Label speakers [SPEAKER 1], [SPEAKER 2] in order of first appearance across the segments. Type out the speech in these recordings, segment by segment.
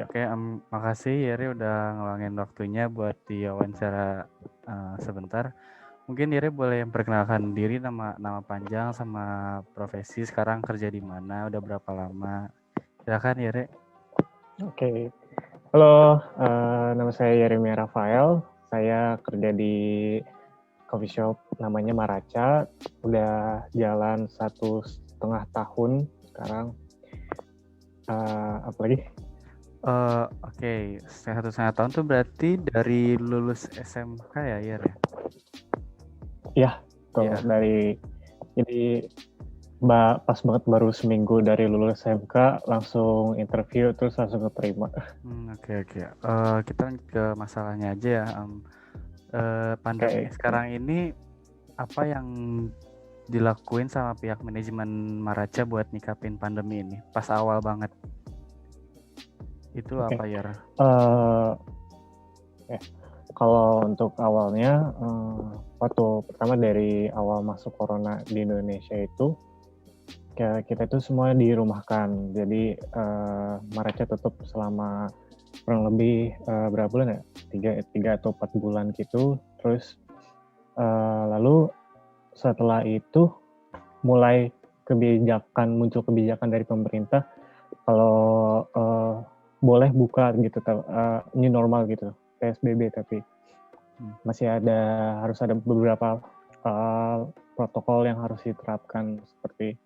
[SPEAKER 1] Oke, makasih Yeri udah ngeluangin waktunya buat diwawancara sebentar. Mungkin Yeri boleh memperkenalkan diri, nama panjang sama profesi, sekarang kerja di mana, udah berapa lama. Silakan Yeri.
[SPEAKER 2] Oke, halo, nama saya Yeremia Rafael. Saya kerja di coffee shop namanya Maraca. Udah jalan 1,5 tahun sekarang. Apalagi?
[SPEAKER 1] Oke, 1,5 tahun tuh berarti dari lulus SMK ya Yeri?
[SPEAKER 2] Ya, tuh
[SPEAKER 1] Iya.
[SPEAKER 2] jadi pas banget baru seminggu dari lulus SMK langsung interview terus langsung keterima.
[SPEAKER 1] Oke. Kita lanjut ke masalahnya aja ya. Pandemi
[SPEAKER 2] Oke.
[SPEAKER 1] sekarang ini apa yang dilakuin sama pihak manajemen Maraca buat nyikapin pandemi ini pas awal banget? Itu
[SPEAKER 2] Oke.
[SPEAKER 1] apa ya?
[SPEAKER 2] Kalau untuk awalnya, waktu pertama dari awal masuk corona di Indonesia itu, kita itu semua dirumahkan. Jadi Maraca tutup selama kurang lebih berapa bulan ya? 3 atau 4 bulan gitu. Terus lalu setelah itu mulai muncul kebijakan dari pemerintah kalau boleh buka gitu, new normal gitu, PSBB, tapi harus ada beberapa protokol yang harus diterapkan, seperti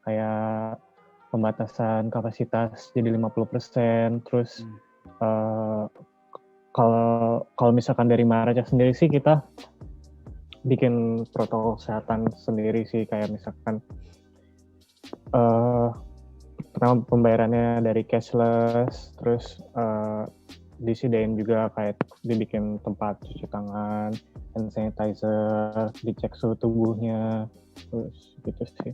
[SPEAKER 2] kayak pembatasan kapasitas jadi 50%. Terus kalau misalkan dari Maraca sendiri sih kita bikin protokol kesehatan sendiri sih, kayak misalkan pertama pembayarannya dari cashless, terus disediain juga kayak dibikin tempat cuci tangan, hand sanitizer, dicek suhu tubuhnya, terus gitu sih.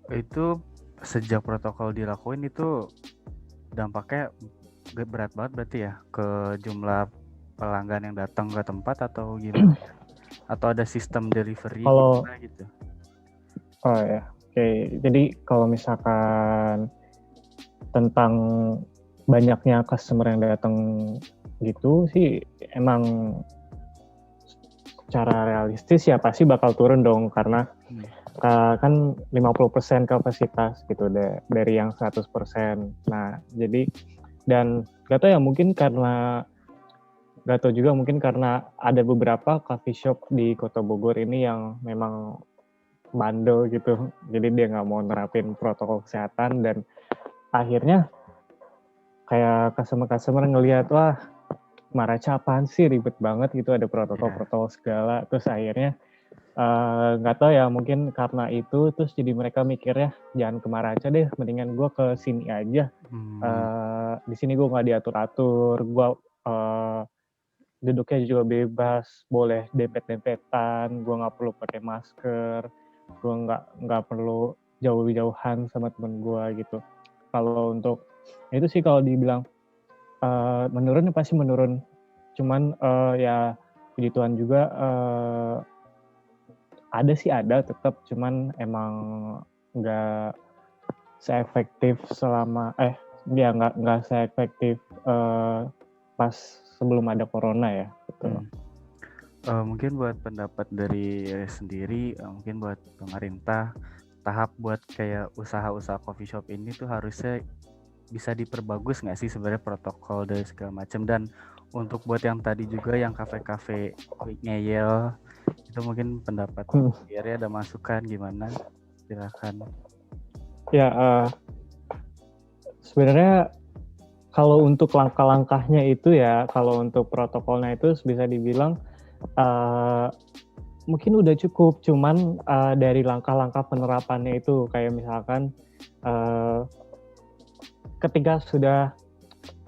[SPEAKER 1] Itu sejak protokol dilakuin itu dampaknya berat banget berarti ya ke jumlah pelanggan yang datang ke tempat atau gimana ya? Atau ada sistem delivery gimana gitu?
[SPEAKER 2] Oh ya, oke. Jadi kalau misalkan tentang banyaknya customer yang datang gitu sih, emang secara realistis ya pasti bakal turun dong, karena kan 50% kapasitas gitu dari yang 100%. Nah, jadi dan gak tau juga mungkin karena ada beberapa coffee shop di Kota Bogor ini yang memang bandel gitu, jadi dia nggak mau nerapin protokol kesehatan, dan akhirnya kayak customer ngelihat, wah Maraca apaan sih, ribet banget gitu, ada protokol segala. Terus akhirnya nggak tahu ya, mungkin karena itu terus jadi mereka mikirnya jangan ke Maraca deh, mendingan gue ke sini aja. Di sini gue nggak diatur-atur, gue duduknya juga bebas, boleh dempet-dempetan, gue nggak perlu pakai masker, gue nggak perlu jauh-jauhan sama temen gue gitu. Kalau untuk itu sih, kalau dibilang menurun pasti menurun, cuman ya puji Tuhan juga ada tetap, cuman emang nggak seefektif nggak seefektif pas sebelum ada corona ya gitu.
[SPEAKER 1] Mungkin buat pendapat dari sendiri, mungkin buat pemerintah, tahap buat kayak usaha-usaha coffee shop ini tuh harusnya bisa diperbagus nggak sih sebenarnya protokol dari segala macam. Dan untuk buat yang tadi juga yang kafe-kafe ngeyel itu, mungkin pendapat Yeri ada masukan gimana? Silakan.
[SPEAKER 2] Ya, sebenarnya kalau untuk langkah-langkahnya itu ya, kalau untuk protokolnya itu bisa dibilang mungkin udah cukup, cuman dari langkah-langkah penerapannya itu, kayak misalkan ketika sudah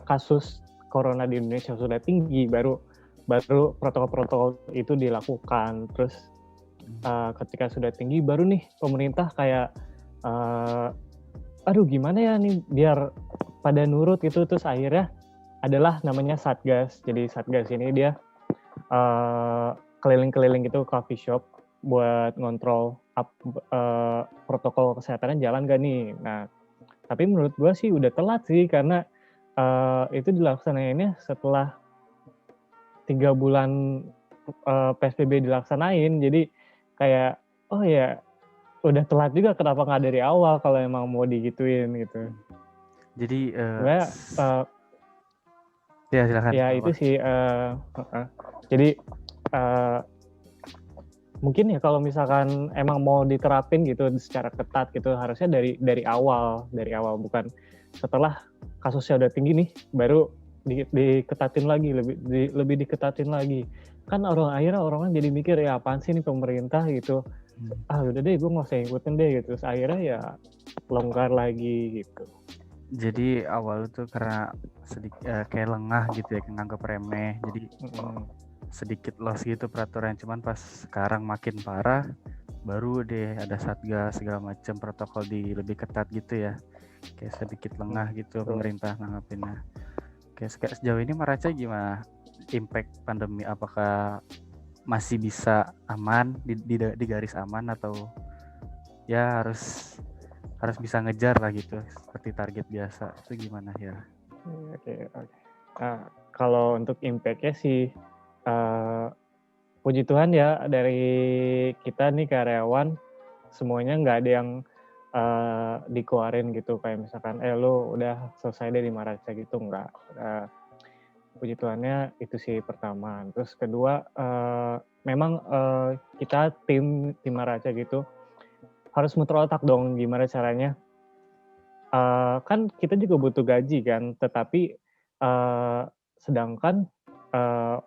[SPEAKER 2] kasus corona di Indonesia sudah tinggi, baru protokol-protokol itu dilakukan. Terus ketika sudah tinggi, baru nih pemerintah kayak aduh gimana ya nih biar pada nurut gitu. Terus akhirnya adalah namanya Satgas. Jadi Satgas ini dia keliling-keliling gitu coffee shop buat ngontrol protokol kesehatannya jalan gak nih. Nah, tapi menurut gue sih udah telat sih, karena itu dilaksanainnya setelah 3 bulan, PSBB dilaksanain. Jadi kayak, oh ya udah telat juga kenapa nggak dari awal kalau emang mau digituin gitu.
[SPEAKER 1] Jadi
[SPEAKER 2] Sebenarnya,
[SPEAKER 1] ya silakan.
[SPEAKER 2] ya
[SPEAKER 1] apa?
[SPEAKER 2] itu sih, jadi, mungkin ya kalau misalkan emang mau diterapin gitu secara ketat gitu harusnya dari awal bukan setelah kasusnya udah tinggi nih baru diketatin lagi lebih diketatin lagi. Kan akhirnya orang jadi mikir ya apaan sih nih pemerintah gitu. Udah deh gue nggak usah ngikutin deh gitu. Terus akhirnya ya longgar lagi gitu.
[SPEAKER 1] Jadi awal itu karena kayak lengah gitu ya, nganggap remeh. Jadi sedikit loss gitu peraturan, cuman pas sekarang makin parah baru deh ada satgas segala macam protokol lebih ketat gitu ya, kayak sedikit lengah gitu pemerintah nanggapinnya. Kayak sejauh ini Maraca gimana impact pandemi, apakah masih bisa aman di garis aman atau ya harus bisa ngejar lah gitu seperti target biasa, itu gimana ya?
[SPEAKER 2] Oke. Kalau untuk impact-nya sih puji Tuhan ya dari kita nih karyawan semuanya nggak ada yang dikeluarin gitu kayak misalkan lu udah selesai deh di Maraca gitu nggak. Puji Tuhannya itu sih pertama. Terus kedua memang kita tim Maraca gitu harus muter otak dong gimana caranya. Kan kita juga butuh gaji kan, tetapi sedangkan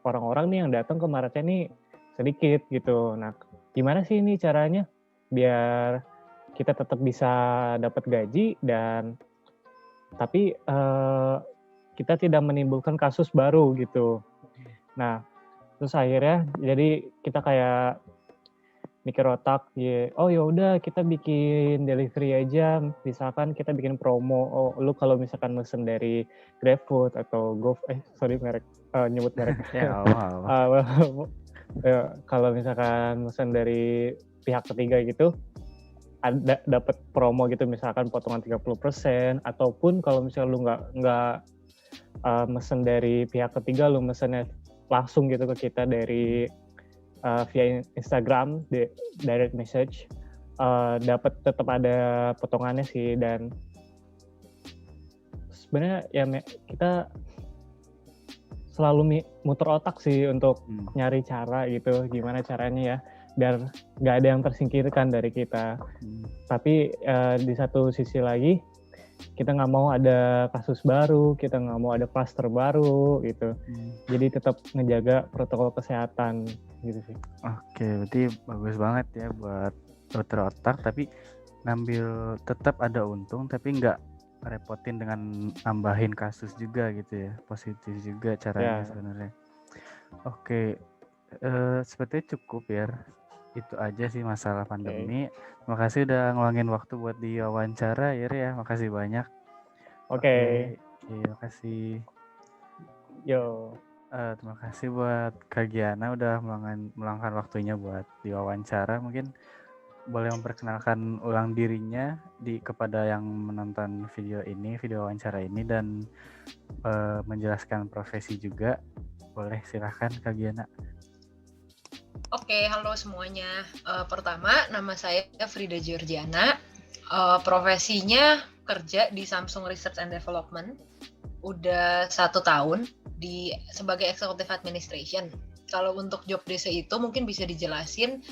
[SPEAKER 2] orang-orang nih yang datang ke Maraca nih sedikit gitu. Nah, gimana sih ini caranya biar kita tetap bisa dapat gaji dan tapi kita tidak menimbulkan kasus baru gitu. Nah, terus akhirnya jadi kita kayak mikir otak, oh ya udah kita bikin delivery aja, misalkan kita bikin promo, lu kalau misalkan mesen dari GrabFood atau merek, nyebut merek.
[SPEAKER 1] Ya Allah.
[SPEAKER 2] Kalau misalkan mesen dari pihak ketiga gitu, ada dapat promo gitu misalkan potongan 30% ataupun kalau misalnya lu nggak mesen dari pihak ketiga, lu mesennya langsung gitu ke kita dari via Instagram direct message, dapat tetap ada potongannya sih. Dan sebenarnya ya kita selalu muter otak sih untuk nyari cara gitu gimana caranya ya biar nggak ada yang tersingkirkan dari kita. Tapi di satu sisi lagi kita nggak mau ada kasus baru, kita nggak mau ada klaster baru gitu. Jadi tetap ngejaga protokol kesehatan gitu sih.
[SPEAKER 1] Oke, berarti bagus banget ya buat muter otak, tapi ngambil tetap ada untung, tapi nggak repotin dengan nambahin kasus juga gitu ya, positif juga caranya sebenarnya. Oke, sepertinya cukup ya. Itu aja sih masalah pandemi. Terima kasih udah ngeluangin waktu buat diwawancara ya. Makasih banyak.
[SPEAKER 2] Oke.
[SPEAKER 1] Terima kasih.
[SPEAKER 2] Yo.
[SPEAKER 1] Terima kasih buat Kak Giana udah meluangkan waktunya buat diwawancara. Mungkin boleh memperkenalkan ulang dirinya kepada yang menonton video wawancara ini dan menjelaskan profesi juga. Boleh silahkan Kak Giana.
[SPEAKER 3] Oke, halo semuanya. Pertama, nama saya Frida Georgiana. Profesinya kerja di Samsung Research and Development. Udah 1 tahun sebagai Executive Administration. Kalau untuk job desk itu mungkin bisa dijelasin.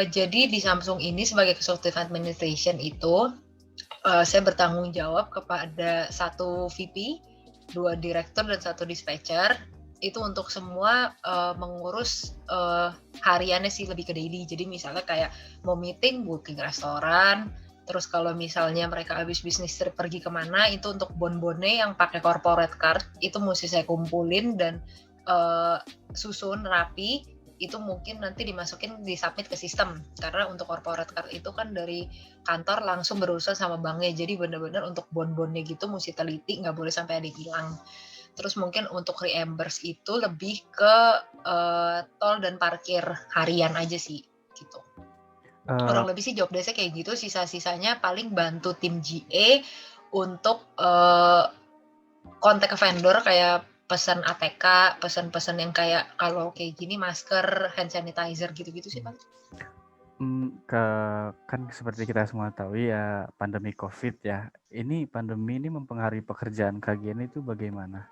[SPEAKER 3] Jadi di Samsung ini sebagai Executive Administration itu saya bertanggung jawab kepada 1 VP, 2 direktur dan 1 dispatcher. Itu untuk semua mengurus hariannya sih lebih ke daily. Jadi misalnya kayak mau meeting, booking restoran, terus kalau misalnya mereka habis bisnis trip pergi kemana, itu untuk bon-bonnya yang pakai corporate card, itu mesti saya kumpulin dan susun rapi, itu mungkin nanti dimasukin, disubmit ke sistem. Karena untuk corporate card itu kan dari kantor langsung berurusan sama banknya, jadi benar-benar untuk bon-bonnya gitu mesti teliti, nggak boleh sampai ada yang hilang. Terus mungkin untuk reimburse itu lebih ke tol dan parkir harian aja sih gitu. Kurang lebih sih job desk-nya kayak gitu. Sisa-sisanya paling bantu tim GA untuk kontak ke vendor kayak pesan ATK, pesan-pesan yang kayak kalau kayak gini masker, hand sanitizer gitu-gitu sih Pak.
[SPEAKER 1] Kan seperti kita semua tahu ya pandemi COVID ya. Pandemi ini mempengaruhi pekerjaan kalian itu bagaimana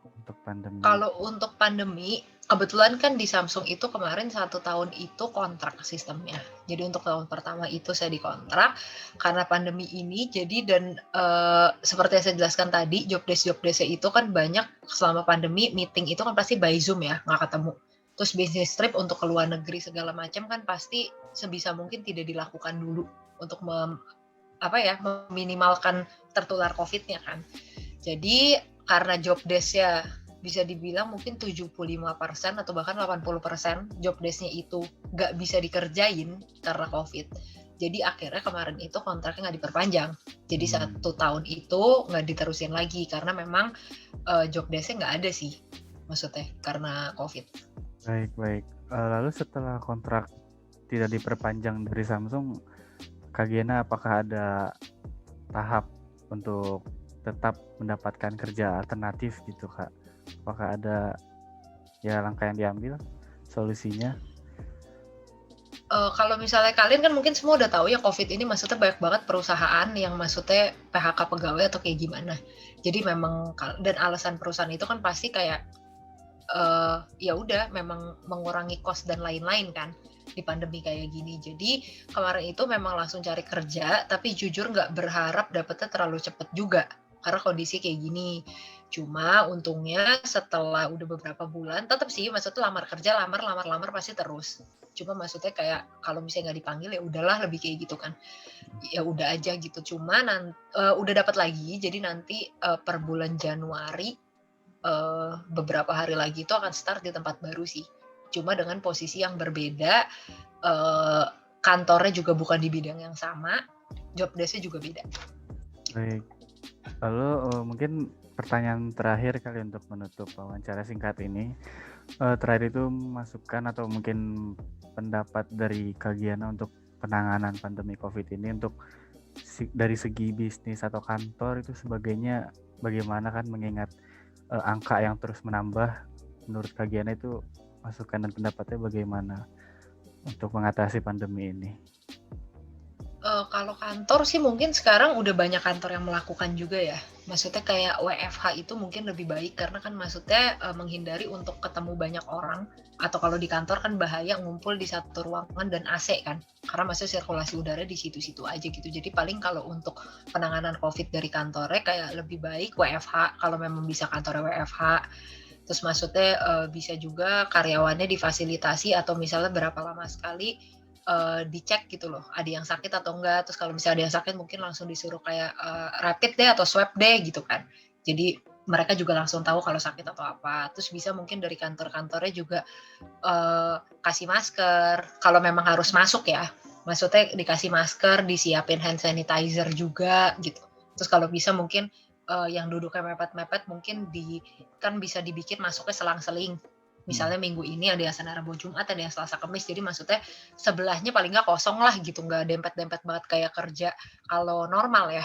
[SPEAKER 1] untuk pandemi?
[SPEAKER 3] Kalau untuk pandemi, kebetulan kan di Samsung itu kemarin 1 tahun itu kontrak sistemnya. Jadi untuk tahun pertama itu saya dikontrak karena pandemi ini. Jadi dan seperti yang saya jelaskan tadi, job desk itu kan banyak selama pandemi meeting itu kan pasti by Zoom ya, nggak ketemu. Terus business trip untuk ke luar negeri segala macam kan pasti sebisa mungkin tidak dilakukan dulu untuk meminimalkan tertular COVID-nya kan. Jadi karena job desk-nya bisa dibilang mungkin 75% atau bahkan 80% job desk-nya itu nggak bisa dikerjain karena COVID. Jadi akhirnya kemarin itu kontraknya nggak diperpanjang. Jadi 1 tahun itu nggak diterusin lagi karena memang job desk-nya nggak ada sih, maksudnya karena COVID.
[SPEAKER 1] Baik. Lalu setelah kontrak tidak diperpanjang dari Samsung, Kak Giana apakah ada tahap untuk tetap mendapatkan kerja alternatif gitu Kak? Apakah ada ya langkah yang diambil, solusinya?
[SPEAKER 3] Kalau misalnya kalian kan mungkin semua udah tahu ya COVID ini maksudnya banyak banget perusahaan yang maksudnya PHK pegawai atau kayak gimana. Jadi memang dan alasan perusahaan itu kan pasti kayak ya udah memang mengurangi cost dan lain-lain kan di pandemi kayak gini. Jadi kemarin itu memang langsung cari kerja, tapi jujur nggak berharap dapetnya terlalu cepet juga karena kondisi kayak gini. Cuma untungnya setelah udah beberapa bulan, tetap sih maksudnya lamar pasti terus. Cuma maksudnya kayak kalau misalnya nggak dipanggil ya udahlah, lebih kayak gitu kan. Ya udah aja gitu. Cuma udah dapat lagi, jadi nanti per bulan Januari beberapa hari lagi itu akan start di tempat baru sih. Cuma dengan posisi yang berbeda, kantornya juga bukan di bidang yang sama, job desk-nya juga beda.
[SPEAKER 1] Baik. Lalu mungkin pertanyaan terakhir kali untuk menutup wawancara singkat ini. Terakhir itu masukan atau mungkin pendapat dari Kak Giana untuk penanganan pandemi COVID ini untuk dari segi bisnis atau kantor itu sebagainya bagaimana kan, mengingat angka yang terus menambah. Menurut Kak Giana itu masukan dan pendapatnya bagaimana untuk mengatasi pandemi ini?
[SPEAKER 3] Kalau kantor sih mungkin sekarang udah banyak kantor yang melakukan juga ya. Maksudnya kayak WFH itu mungkin lebih baik karena kan maksudnya menghindari untuk ketemu banyak orang, atau kalau di kantor kan bahaya ngumpul di satu ruangan dan AC kan. Karena maksudnya sirkulasi udara di situ-situ aja gitu. Jadi paling kalau untuk penanganan COVID dari kantornya kayak lebih baik WFH kalau memang bisa kantornya WFH. Terus maksudnya bisa juga karyawannya difasilitasi atau misalnya berapa lama sekali dicek gitu loh, ada yang sakit atau enggak. Terus kalau misalnya ada yang sakit mungkin langsung disuruh kayak rapid deh atau swab deh gitu kan. Jadi mereka juga langsung tahu kalau sakit atau apa. Terus bisa mungkin dari kantor-kantornya juga kasih masker kalau memang harus masuk ya. Maksudnya dikasih masker, disiapin hand sanitizer juga gitu. Terus kalau bisa mungkin yang duduknya mepet-mepet mungkin kan bisa dibikin masuknya selang-seling. Misalnya minggu ini ada yang Senin, Rabu, Jumat, ada yang Selasa, Kamis. Jadi maksudnya sebelahnya paling nggak kosong lah gitu, nggak dempet-dempet banget kayak kerja kalau normal ya.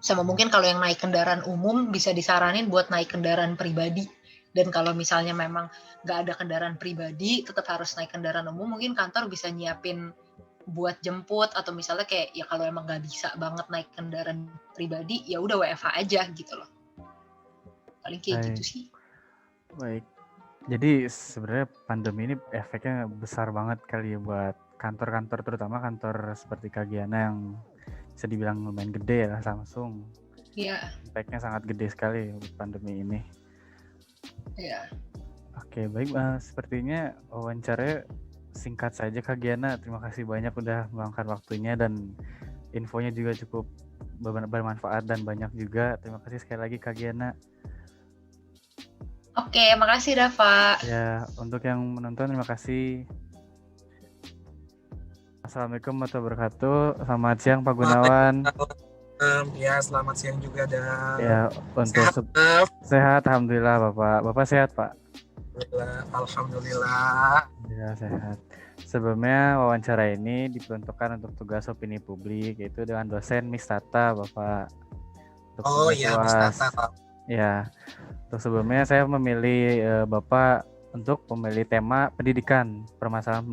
[SPEAKER 3] Sama mungkin kalau yang naik kendaraan umum bisa disaranin buat naik kendaraan pribadi. Dan kalau misalnya memang nggak ada kendaraan pribadi, tetap harus naik kendaraan umum, mungkin kantor bisa nyiapin buat jemput, atau misalnya kayak ya kalau emang nggak bisa banget naik kendaraan pribadi, ya udah WFH aja gitu loh. Paling kayak gitu sih.
[SPEAKER 1] Baik. Jadi sebenarnya pandemi ini efeknya besar banget kali ya buat kantor-kantor, terutama kantor seperti Kak Giana yang bisa dibilang lumayan gede ya, Samsung.
[SPEAKER 3] Iya.
[SPEAKER 1] Efeknya sangat gede sekali buat pandemi ini.
[SPEAKER 3] Iya.
[SPEAKER 1] Oke, baik. Sepertinya wawancaranya singkat saja Kak Giana. Terima kasih banyak udah meluangkan waktunya dan infonya juga cukup bermanfaat dan banyak juga. Terima kasih sekali lagi Kak Giana.
[SPEAKER 3] Oke, makasih Dava.
[SPEAKER 1] Ya, untuk yang menonton terima kasih. Assalamualaikum warahmatullahi wabarakatuh. Selamat siang Pak Gunawan.
[SPEAKER 4] Ya, selamat siang juga dan
[SPEAKER 1] Ya, untuk sehat alhamdulillah Bapak. Bapak sehat Pak?
[SPEAKER 4] Alhamdulillah.
[SPEAKER 1] Ya, sehat. Sebelumnya wawancara ini diperuntukkan untuk tugas opini publik, yaitu dengan dosen Miss Tata Bapak untuk
[SPEAKER 4] Oh
[SPEAKER 1] tugas
[SPEAKER 4] iya, Mas
[SPEAKER 1] UAS.
[SPEAKER 4] Tata tahu.
[SPEAKER 1] Ya, untuk sebelumnya saya memilih Bapak untuk memilih tema pendidikan, permasalahan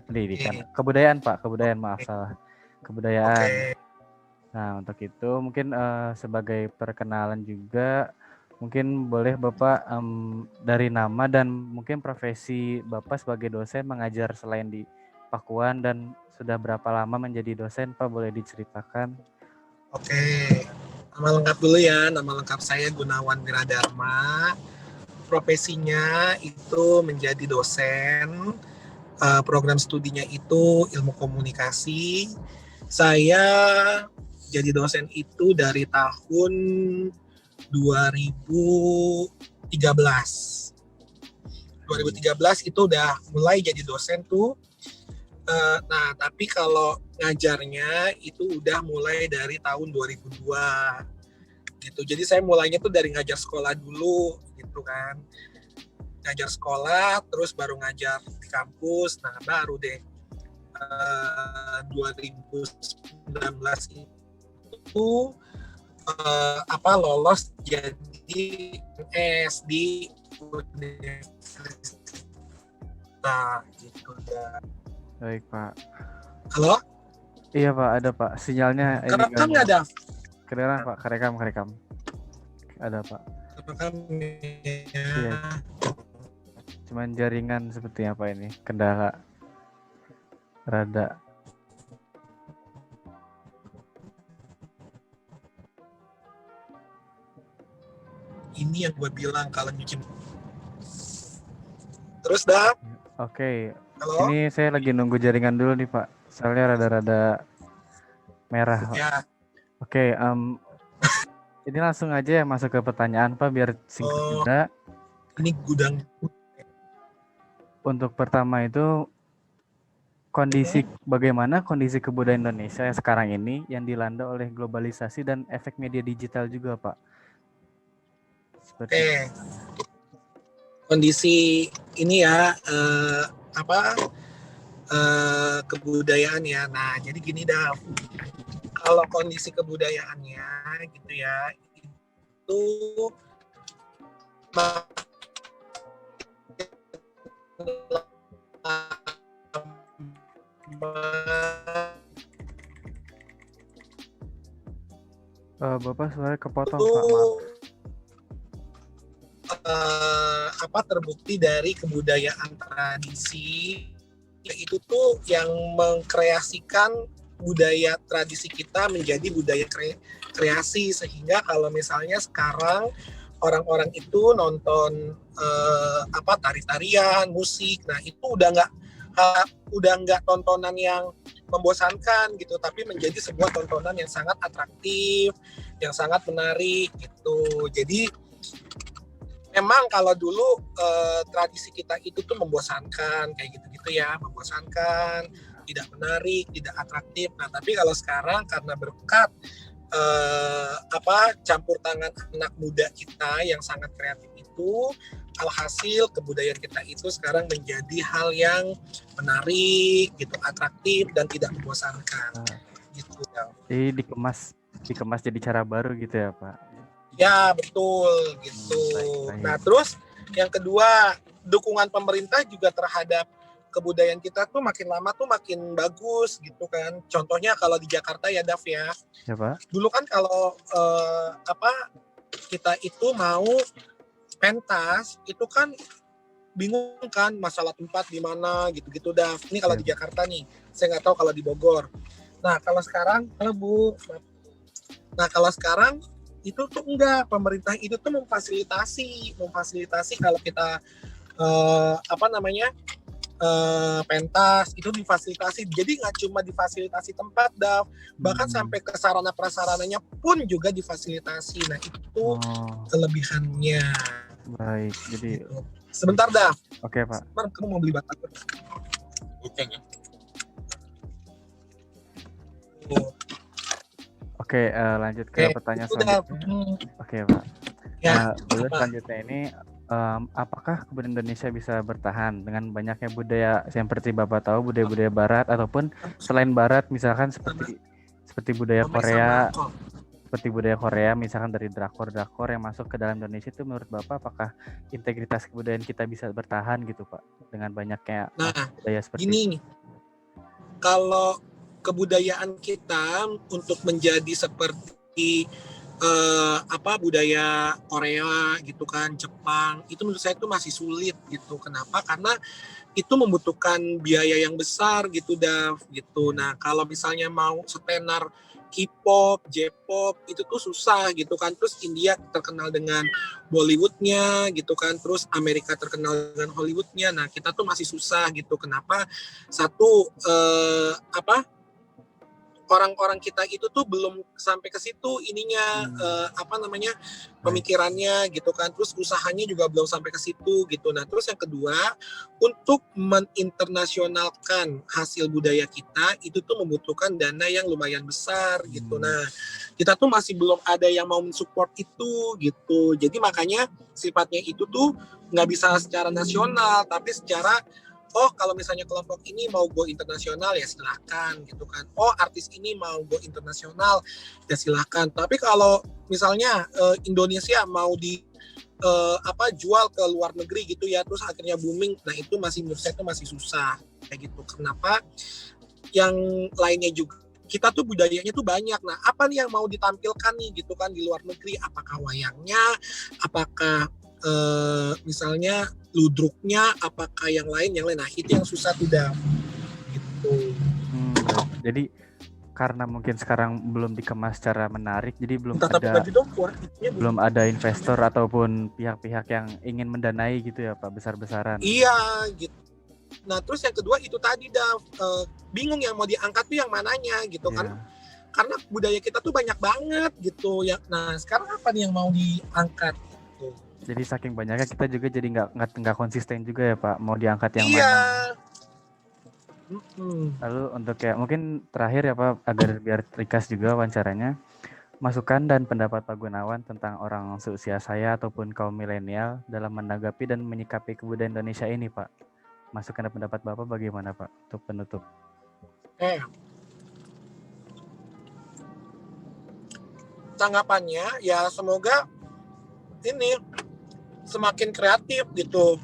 [SPEAKER 1] pendidikan,
[SPEAKER 4] Oke,
[SPEAKER 1] kebudayaan Pak, kebudayaan, maaf salah, kebudayaan.
[SPEAKER 4] oke.
[SPEAKER 1] Nah, untuk itu mungkin sebagai perkenalan juga, mungkin boleh Bapak dari nama dan mungkin profesi Bapak sebagai dosen mengajar selain di Pakuan dan sudah berapa lama menjadi dosen Pak, boleh diceritakan?
[SPEAKER 4] Oke. Nama lengkap dulu ya. Nama lengkap saya Gunawan Wiradharma. Profesinya itu menjadi dosen. Program studinya itu ilmu komunikasi. Saya jadi dosen itu dari tahun 2013. 2013 itu udah mulai jadi dosen tuh. Nah, tapi kalau ngajarnya itu udah mulai dari tahun 2002 gitu. Jadi saya mulainya tuh dari ngajar sekolah dulu gitu kan. Ngajar sekolah, terus baru ngajar di kampus. Nah, baru deh 2019 itu lolos jadi PNS di universitas gitu ya.
[SPEAKER 1] Baik Pak.
[SPEAKER 4] Halo?
[SPEAKER 1] Iya Pak, ada Pak. Sinyalnya ini
[SPEAKER 4] Kerekam nggak ada?
[SPEAKER 1] kedengeran Pak, kerekam. Ada Pak.
[SPEAKER 4] Kerekam ya.
[SPEAKER 1] Iya. Cuman jaringan seperti apa ini? Kendala rada.
[SPEAKER 4] Ini yang gue bilang kalau nyuci. Terus dah.
[SPEAKER 1] Oke.
[SPEAKER 4] Halo?
[SPEAKER 1] Ini saya lagi nunggu jaringan dulu nih Pak. Soalnya rada-rada merah Pak.
[SPEAKER 4] Ya.
[SPEAKER 1] Oke, ini langsung aja ya masuk ke pertanyaan Pak biar singkat juga.
[SPEAKER 4] Ini gudang.
[SPEAKER 1] Untuk pertama itu bagaimana kondisi kebudayaan Indonesia yang sekarang ini yang dilanda oleh globalisasi dan efek media digital juga Pak.
[SPEAKER 4] Oke. Kondisi ini ya kebudayaan ya. Nah, jadi gini dah. Kalau kondisi kebudayaannya gitu ya, itu
[SPEAKER 1] Bapak suara kepotong Pak, maaf.
[SPEAKER 4] Terbukti dari kebudayaan tradisi itu tuh yang mengkreasikan budaya tradisi kita menjadi budaya kreasi, sehingga kalau misalnya sekarang orang-orang itu nonton tari-tarian, musik, nah itu udah nggak tontonan yang membosankan gitu, tapi menjadi sebuah tontonan yang sangat atraktif, yang sangat menarik gitu. Jadi memang kalau dulu tradisi kita itu tuh membosankan kayak gitu-gitu ya, membosankan, tidak menarik, tidak atraktif. Nah, tapi kalau sekarang karena berkat campur tangan anak muda kita yang sangat kreatif itu, alhasil kebudayaan kita itu sekarang menjadi hal yang menarik, gitu, atraktif dan tidak membosankan. Gitu ya.
[SPEAKER 1] Jadi dikemas jadi cara baru gitu ya Pak.
[SPEAKER 4] Ya betul gitu.
[SPEAKER 1] Baik.
[SPEAKER 4] Nah terus yang kedua, dukungan pemerintah juga terhadap kebudayaan kita tuh makin lama tuh makin bagus gitu kan. Contohnya kalau di Jakarta ya Dav ya.
[SPEAKER 1] Ya Pak.
[SPEAKER 4] Dulu kan kalau kita itu mau pentas itu kan bingung kan masalah tempat di mana gitu-gitu Dav. Ini kalau di Jakarta nih, saya nggak tahu kalau di Bogor. Nah kalau sekarang, kalau sekarang itu tuh enggak, pemerintah itu tuh memfasilitasi kalau kita pentas itu difasilitasi. Jadi nggak cuma difasilitasi tempat Dav, bahkan sampai ke sarana prasarananya pun juga difasilitasi. Nah itu kelebihannya.
[SPEAKER 1] Baik, jadi
[SPEAKER 4] gitu. Sebentar Dav.
[SPEAKER 1] Oke Pak.
[SPEAKER 4] Kamu mau beli batagor?
[SPEAKER 1] Oke, lanjut ke pertanyaan selanjutnya. Oke Pak.
[SPEAKER 4] Ya,
[SPEAKER 1] dulu selanjutnya ini, apakah kebudayaan Indonesia bisa bertahan dengan banyaknya budaya seperti Bapak tahu budaya-budaya Barat ataupun selain Barat misalkan seperti budaya Korea, seperti budaya Korea, misalkan dari drakor-drakor yang masuk ke dalam Indonesia itu menurut Bapak apakah integritas kebudayaan kita bisa bertahan gitu Pak dengan banyaknya
[SPEAKER 4] Nah,
[SPEAKER 1] budaya seperti itu?
[SPEAKER 4] gini, kalau kebudayaan kita untuk menjadi seperti budaya Korea gitu kan, Jepang, itu menurut saya itu masih sulit gitu. Kenapa? Karena itu membutuhkan biaya yang besar gitu, Dav, gitu. Nah, kalau misalnya mau setenar K-pop, J-pop, itu tuh susah gitu kan. Terus India terkenal dengan Bollywood-nya gitu kan. Terus Amerika terkenal dengan Hollywood-nya. Nah, kita tuh masih susah gitu. Kenapa? Satu, orang-orang kita itu tuh belum sampai ke situ ininya pemikirannya gitu kan, terus usahanya juga belum sampai ke situ gitu. Nah, terus yang kedua, untuk meninternasionalkan hasil budaya kita itu tuh membutuhkan dana yang lumayan besar gitu. Nah, kita tuh masih belum ada yang mau mensupport itu gitu. Jadi makanya sifatnya itu tuh nggak bisa secara nasional, tapi secara kalau misalnya kelompok ini mau go internasional ya silakan gitu kan. Artis ini mau go internasional ya silakan. Tapi kalau misalnya Indonesia mau jual ke luar negeri gitu ya, terus akhirnya booming, nah itu masih menurut saya itu masih susah kayak gitu. Kenapa? Yang lainnya juga kita tuh budayanya tuh banyak. Nah, apa nih yang mau ditampilkan nih gitu kan di luar negeri? Apakah wayangnya? Apakah misalnya ludruknya, apakah yang lain? Nah itu yang susah tidak gitu.
[SPEAKER 1] Jadi karena mungkin sekarang belum dikemas secara menarik, jadi belum ada investor ataupun pihak-pihak yang ingin mendanai gitu ya Pak, besar-besaran.
[SPEAKER 4] Iya gitu. Nah terus yang kedua itu tadi bingung yang mau diangkat tuh yang mananya gitu kan. Karena budaya kita tuh banyak banget gitu ya. Nah sekarang apa nih yang mau diangkat?
[SPEAKER 1] Jadi saking banyaknya kita juga jadi nggak konsisten juga ya Pak, mau diangkat yang mana. Lalu untuk mungkin terakhir ya Pak, agar biar ringkas juga wawancaranya, masukan dan pendapat Pak Gunawan tentang orang seusia saya ataupun kaum milenial dalam menanggapi dan menyikapi kebudayaan Indonesia ini Pak. Masukan dan pendapat Bapak bagaimana Pak untuk penutup?
[SPEAKER 4] Tanggapannya ya semoga ini semakin kreatif gitu,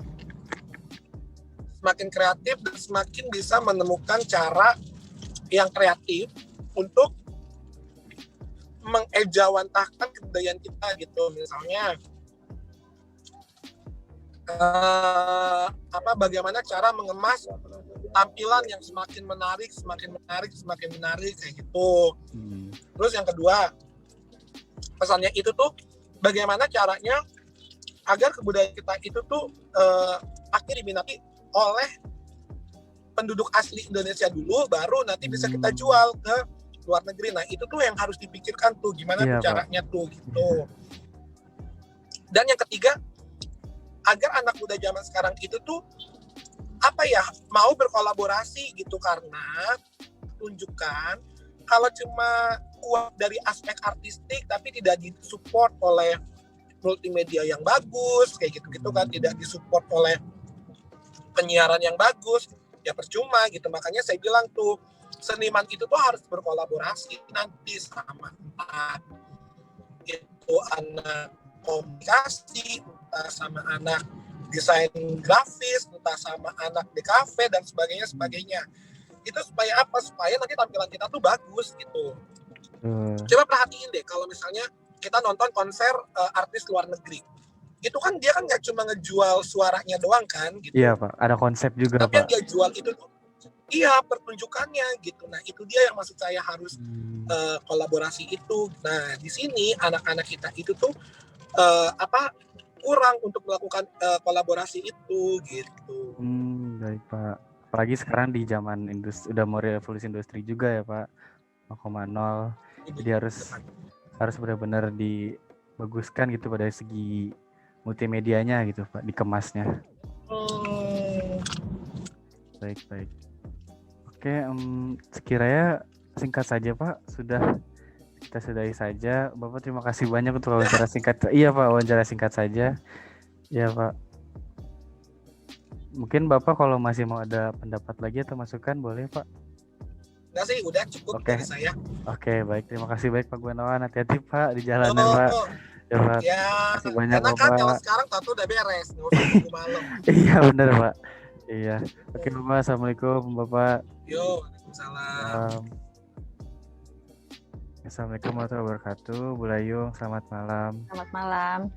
[SPEAKER 4] semakin kreatif dan semakin bisa menemukan cara yang kreatif untuk mengejawantahkan kebudayaan kita gitu. Misalnya bagaimana cara mengemas tampilan yang semakin menarik kayak gitu. Terus yang kedua, pesannya itu tuh bagaimana caranya agar kebudayaan kita itu tuh akhirnya diminati oleh penduduk asli Indonesia dulu, baru nanti bisa kita jual ke luar negeri. Nah itu tuh yang harus dipikirkan tuh gimana tuh caranya tuh gitu. Dan yang ketiga, agar anak muda zaman sekarang itu tuh mau berkolaborasi gitu, karena tunjukkan kalau cuma kuat dari aspek artistik tapi tidak disupport oleh multimedia yang bagus kayak gitu kan, tidak disupport oleh penyiaran yang bagus, ya percuma gitu. Makanya saya bilang tuh seniman itu tuh harus berkolaborasi nanti sama entah itu anak komunikasi, entah sama anak desain grafis, entah sama anak DKV dan sebagainya. Itu supaya apa? Supaya nanti tampilan kita tuh bagus gitu. Coba perhatiin deh kalau misalnya kita nonton konser artis luar negeri, itu kan dia kan nggak cuma ngejual suaranya doang kan gitu.
[SPEAKER 1] Iya Pak, ada konsep juga
[SPEAKER 4] tapi
[SPEAKER 1] Pak.
[SPEAKER 4] Yang dia jual itu tuh pertunjukannya gitu. Nah itu dia yang maksud saya harus kolaborasi itu. Nah di sini anak-anak kita itu tuh kurang untuk melakukan kolaborasi itu gitu.
[SPEAKER 1] Baik Pak. Apalagi sekarang di zaman udah mau revolusi industri juga ya Pak, 0,0. Jadi harus benar-benar dibaguskan gitu pada segi multimedianya gitu Pak, dikemasnya. Baik. Oke, sekiranya singkat saja Pak, kita sudahi saja. Bapak terima kasih banyak untuk wawancara singkat. Iya Pak, wawancara singkat saja. Iya Pak. Mungkin Bapak kalau masih mau ada pendapat lagi atau masukan boleh Pak.
[SPEAKER 4] Enggak sih, udah cukup
[SPEAKER 1] Oke.
[SPEAKER 4] dari saya.
[SPEAKER 1] Oke, baik. Terima kasih baik Pak Gunawan. Hati-hati Pak di jalan ya Pak.
[SPEAKER 4] Oh,
[SPEAKER 1] Ya Pak.
[SPEAKER 4] ya,
[SPEAKER 1] Terima kasih banyak
[SPEAKER 4] enak kan kalau
[SPEAKER 1] Bapak.
[SPEAKER 4] sekarang tato udah beres, nggak usah tunggu malam.
[SPEAKER 1] Iya bener Pak. Iya. Oke Bapak. Assalamualaikum Bapak.
[SPEAKER 4] Yo, waalaikumsalam.
[SPEAKER 1] Assalamualaikum warahmatullahi wabarakatuh. Bu Layung, selamat malam.
[SPEAKER 5] Selamat malam.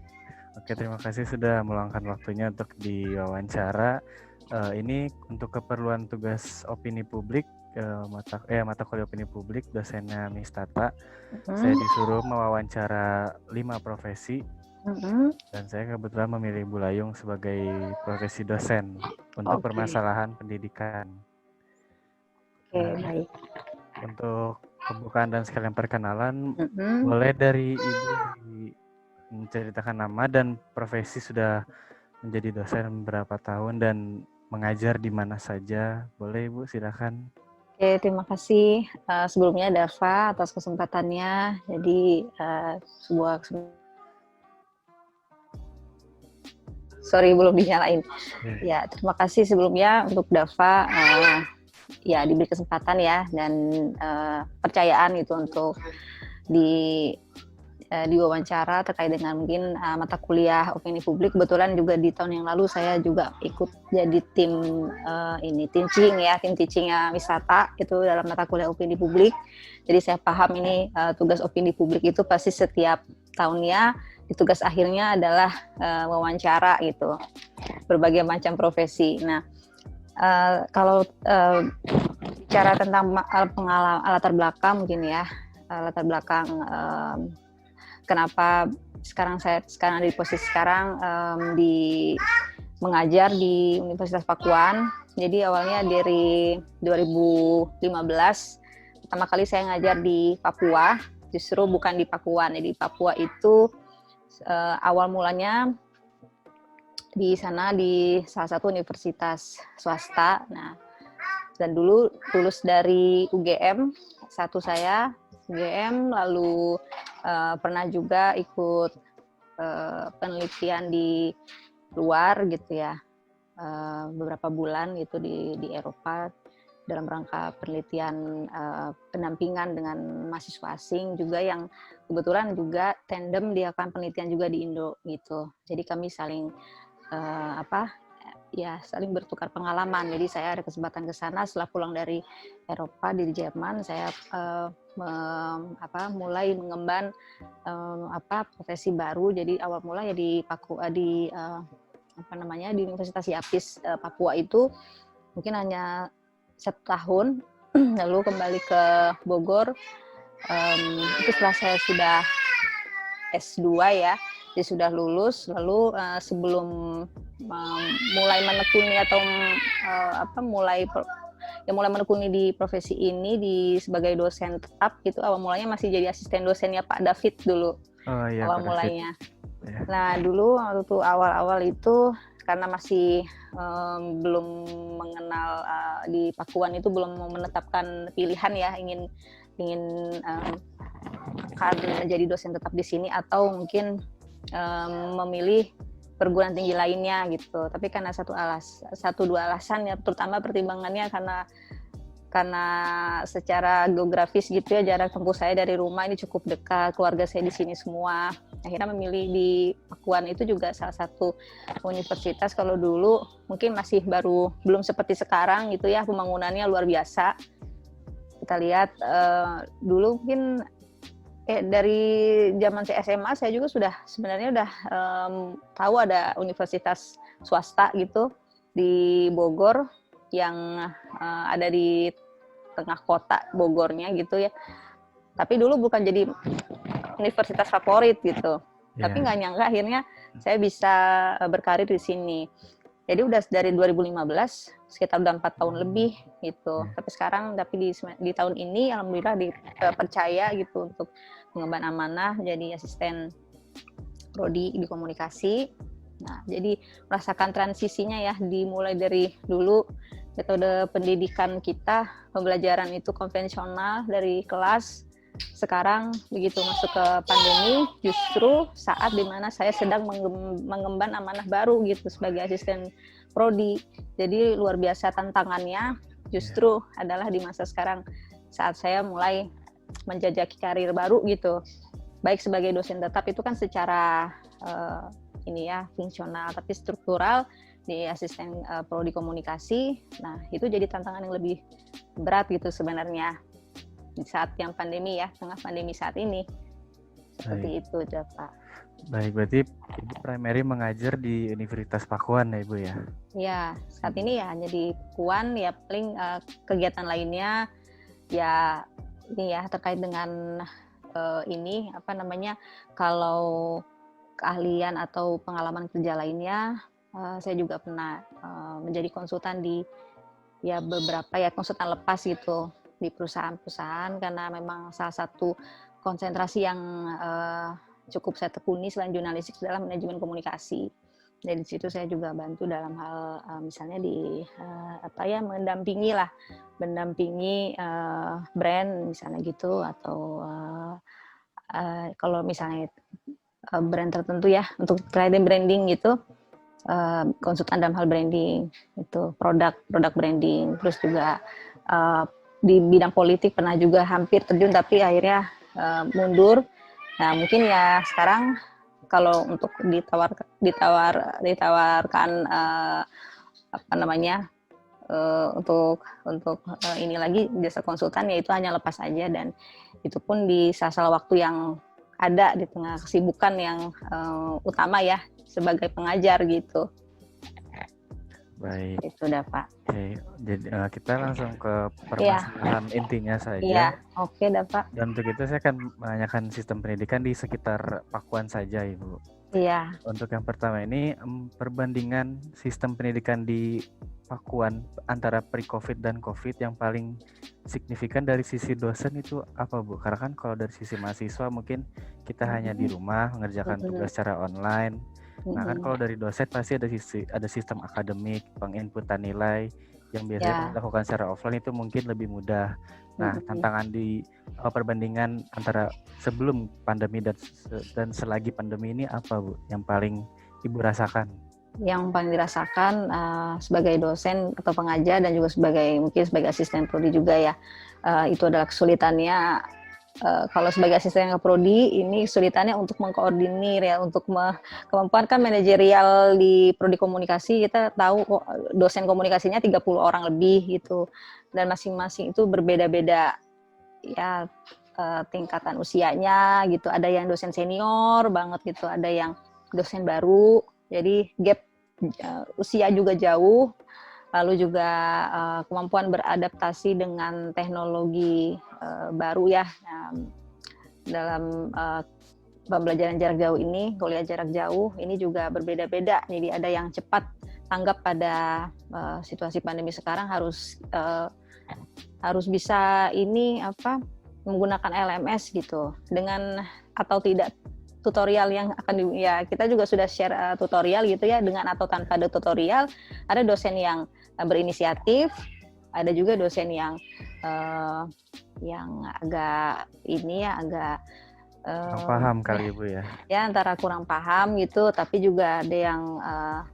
[SPEAKER 1] Oke, terima kasih sudah meluangkan waktunya untuk diwawancara. Ini untuk keperluan tugas opini publik, mata kuliah opini publik, dosennya Miss Tata. Saya disuruh mewawancara 5 profesi, dan saya kebetulan memilih Bu Layung sebagai profesi dosen untuk permasalahan pendidikan.
[SPEAKER 5] Oke, baik.
[SPEAKER 1] Untuk pembukaan dan sekalian perkenalan, boleh dari Ibu menceritakan nama dan profesi, sudah menjadi dosen berapa tahun dan mengajar di mana saja. Boleh Ibu, silakan.
[SPEAKER 5] Oke, terima kasih sebelumnya Dava atas kesempatannya. Jadi sorry belum dinyalain. Ya, terima kasih sebelumnya untuk Dava ya diberi kesempatan ya dan percayaan itu untuk diwawancara terkait dengan mungkin mata kuliah opini publik. Kebetulan juga di tahun yang lalu saya juga ikut jadi tim teachingnya Wisata itu dalam mata kuliah opini publik. Jadi saya paham ini tugas opini publik itu pasti setiap tahunnya tugas akhirnya adalah wawancara gitu, berbagai macam profesi. Nah, kalau bicara tentang pengalaman latar belakang mungkin ya, latar belakang kenapa saya sekarang ada di posisi sekarang mengajar di Universitas Pakuan. Jadi awalnya dari 2015 pertama kali saya ngajar di Papua, justru bukan di Pakuan. Jadi Papua itu awal mulanya di sana di salah satu universitas swasta. Nah, dan dulu lulus dari UGM satu saya UGM, lalu pernah juga ikut penelitian di luar gitu ya, beberapa bulan gitu di Eropa dalam rangka penelitian pendampingan dengan mahasiswa asing juga yang kebetulan juga tandem diakan penelitian juga di Indo gitu. Jadi kami saling saling bertukar pengalaman. Jadi saya ada kesempatan ke sana setelah pulang dari Eropa di Jerman. Saya mulai mengemban profesi baru. Jadi awal mula ya di Universitas Yapis Papua itu mungkin hanya 1 tahun, lalu kembali ke Bogor. Itu setelah saya sudah S2 ya, jadi sudah lulus. Lalu sebelum mulai menekuni atau mulai menekuni di profesi ini sebagai dosen tetap gitu, awal mulanya masih jadi asisten dosennya Pak David dulu. Oh, iya, awal mulanya. Ya. Nah dulu waktu awal-awal itu karena masih belum mengenal di Pakuan itu belum menetapkan pilihan ya, ingin karena jadi dosen tetap di sini atau mungkin memilih perguruan tinggi lainnya gitu. Tapi karena satu dua alasan ya, terutama pertimbangannya karena secara geografis gitu ya, jarak tempuh saya dari rumah ini cukup dekat, keluarga saya di sini semua. Akhirnya memilih di Pakuan itu juga salah satu universitas, kalau dulu mungkin masih belum seperti sekarang gitu ya, pembangunannya luar biasa. Kita lihat dulu mungkin dari zaman saya SMA saya juga sebenarnya udah tahu ada universitas swasta gitu di Bogor yang ada di tengah kota Bogornya gitu ya. Tapi dulu bukan jadi universitas favorit gitu. Yeah. Tapi nggak nyangka akhirnya saya bisa berkarir di sini. Jadi udah dari 2015 sekitar udah 4 tahun lebih gitu. Tapi di tahun ini alhamdulillah dipercaya gitu untuk mengemban amanah jadi asisten prodi di komunikasi. Nah, jadi merasakan transisinya ya, dimulai dari dulu metode pendidikan kita, pembelajaran itu konvensional dari kelas. Sekarang begitu masuk ke pandemi, justru saat dimana saya sedang mengemban amanah baru gitu sebagai asisten prodi. Jadi luar biasa tantangannya justru adalah di masa sekarang saat saya mulai menjajaki karir baru gitu. Baik sebagai dosen tetap itu kan secara ini ya fungsional, tapi struktural di asisten prodi komunikasi. Nah, itu jadi tantangan yang lebih berat gitu sebenarnya di saat yang pandemi ya, tengah pandemi saat ini. Seperti itu, Pak.
[SPEAKER 1] Baik, berarti Ibu primary mengajar di Universitas Pakuan ya Ibu ya?
[SPEAKER 5] Ya, saat ini ya hanya di Pakuan, ya paling kegiatan lainnya ya ini ya terkait dengan ini apa namanya, kalau keahlian atau pengalaman kerja lainnya, saya juga pernah menjadi konsultan di ya beberapa ya konsultan lepas gitu di perusahaan-perusahaan, karena memang salah satu konsentrasi yang cukup saya tekuni selain jurnalistik adalah manajemen komunikasi. Dari situ saya juga bantu dalam hal misalnya di mendampingi brand misalnya gitu, atau kalau misalnya brand tertentu ya untuk branding gitu, konsultan dalam hal branding itu produk branding. Terus juga di bidang politik pernah juga hampir terjun tapi akhirnya mundur. Nah, mungkin ya sekarang kalau untuk ditawarkan untuk ini lagi jasa konsultan, ya itu hanya lepas aja, dan itu pun di sela-sela waktu yang ada di tengah kesibukan yang utama ya sebagai pengajar gitu.
[SPEAKER 1] Baik.
[SPEAKER 5] Itu dah Pak.
[SPEAKER 1] Oke, jadi kita langsung ke permasalahan intinya saja.
[SPEAKER 5] Iya, oke dah Pak.
[SPEAKER 1] Dan untuk itu saya akan menanyakan sistem pendidikan di sekitar Pakuan saja Ibu.
[SPEAKER 5] Iya.
[SPEAKER 1] Untuk yang pertama ini perbandingan sistem pendidikan di Pakuan antara pre-COVID dan COVID yang paling signifikan dari sisi dosen itu apa Bu? Karena kan kalau dari sisi mahasiswa mungkin kita hanya di rumah mengerjakan tugas secara online. Nah kan kalau dari dosen pasti ada sistem akademik, penginputan nilai yang biasanya dilakukan secara offline itu mungkin lebih mudah. Nah tantangan di perbandingan antara sebelum pandemi dan selagi pandemi ini apa Bu yang paling Ibu rasakan?
[SPEAKER 5] Yang paling dirasakan sebagai dosen atau pengajar dan juga mungkin sebagai asisten prodi juga ya, itu adalah kesulitannya. Kalau sebagai asisten prodi ini kesulitannya untuk mengkoordinir ya, untuk kemampuan kan manajerial di prodi komunikasi, kita tahu dosen komunikasinya 30 orang lebih gitu, dan masing-masing itu berbeda-beda ya tingkatan usianya gitu. Ada yang dosen senior banget gitu, ada yang dosen baru, jadi gap usia juga jauh. Lalu juga kemampuan beradaptasi dengan teknologi baru ya dalam pembelajaran jarak jauh ini, kuliah jarak jauh ini juga berbeda-beda. Jadi ada yang cepat tanggap pada situasi pandemi sekarang, harus bisa menggunakan LMS gitu, dengan atau tidak tutorial yang akan kita juga sudah share tutorial gitu ya, dengan atau tanpa ada tutorial. Ada dosen yang berinisiatif, ada juga dosen yang agak
[SPEAKER 1] kurang paham kali Ibu ya.
[SPEAKER 5] Ya antara kurang paham gitu, tapi juga ada yang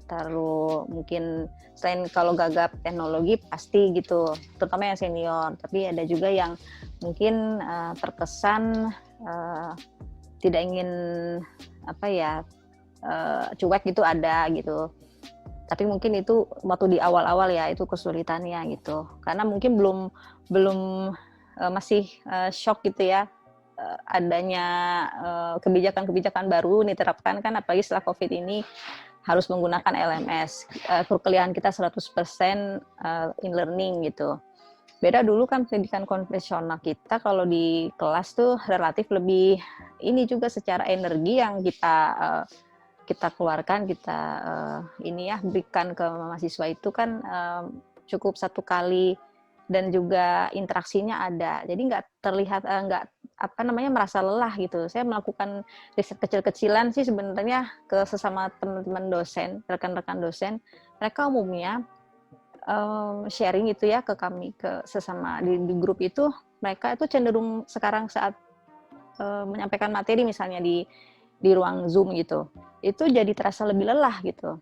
[SPEAKER 5] terlalu mungkin selain kalau gagap teknologi pasti gitu, terutama yang senior. Tapi ada juga yang mungkin terkesan tidak ingin cuek gitu, ada gitu. Tapi mungkin itu waktu di awal-awal ya itu kesulitannya gitu, karena mungkin belum masih shock gitu ya adanya kebijakan-kebijakan baru diterapkan kan, apalagi setelah COVID ini harus menggunakan LMS. Perkuliahan kita 100% in-learning gitu. Beda dulu kan pendidikan konvensional kita, kalau di kelas tuh relatif lebih ini juga secara energi yang kita keluarkan, kita berikan ke mahasiswa itu kan cukup satu kali, dan juga interaksinya ada. Jadi nggak terlihat merasa lelah gitu. Saya melakukan riset kecil-kecilan sih sebenarnya ke sesama teman-teman dosen, rekan-rekan dosen. Mereka umumnya sharing itu ya ke kami, ke sesama di grup itu, mereka itu cenderung sekarang saat menyampaikan materi misalnya di ruang Zoom gitu, itu jadi terasa lebih lelah gitu.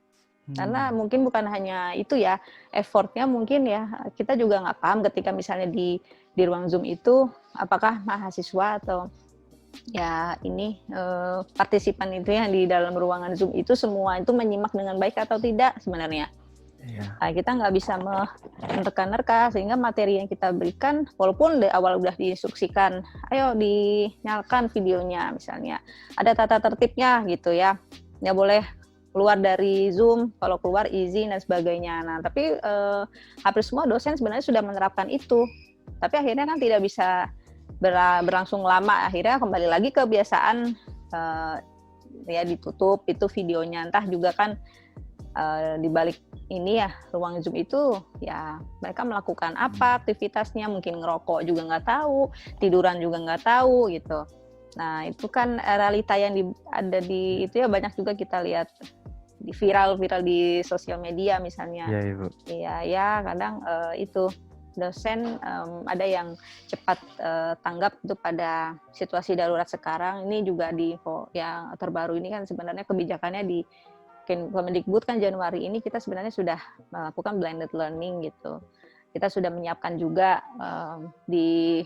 [SPEAKER 5] Karena mungkin bukan hanya itu ya, effortnya mungkin ya, kita juga nggak paham ketika misalnya di ruang Zoom itu apakah mahasiswa atau ya ini partisipan itu yang di dalam ruangan Zoom itu semua itu menyimak dengan baik atau tidak sebenarnya.
[SPEAKER 1] Iya.
[SPEAKER 5] Nah, kita nggak bisa menerka-nerka sehingga materi yang kita berikan walaupun dari awal udah diinstruksikan, ayo dinyalakan videonya misalnya, ada tata tertibnya gitu ya, nggak boleh keluar dari Zoom, kalau keluar izin dan sebagainya. Nah, tapi hampir semua dosen sebenarnya sudah menerapkan itu, tapi akhirnya kan tidak bisa berlangsung lama, akhirnya kembali lagi ke kebiasaan ya ditutup itu videonya, entah juga kan di balik ini ya ruang Zoom itu ya mereka melakukan apa aktivitasnya, mungkin ngerokok juga nggak tahu, tiduran juga nggak tahu gitu. Nah itu kan realita yang ada di itu ya, banyak juga kita lihat di viral di sosial media misalnya.
[SPEAKER 1] Iya Ibu.
[SPEAKER 5] Iya ya kadang itu dosen ada yang cepat tanggap itu pada situasi darurat sekarang. Ini juga di info yang terbaru ini kan sebenarnya kebijakannya di Kemendikbud kan Januari ini kita sebenarnya sudah melakukan blended learning gitu. Kita sudah menyiapkan juga di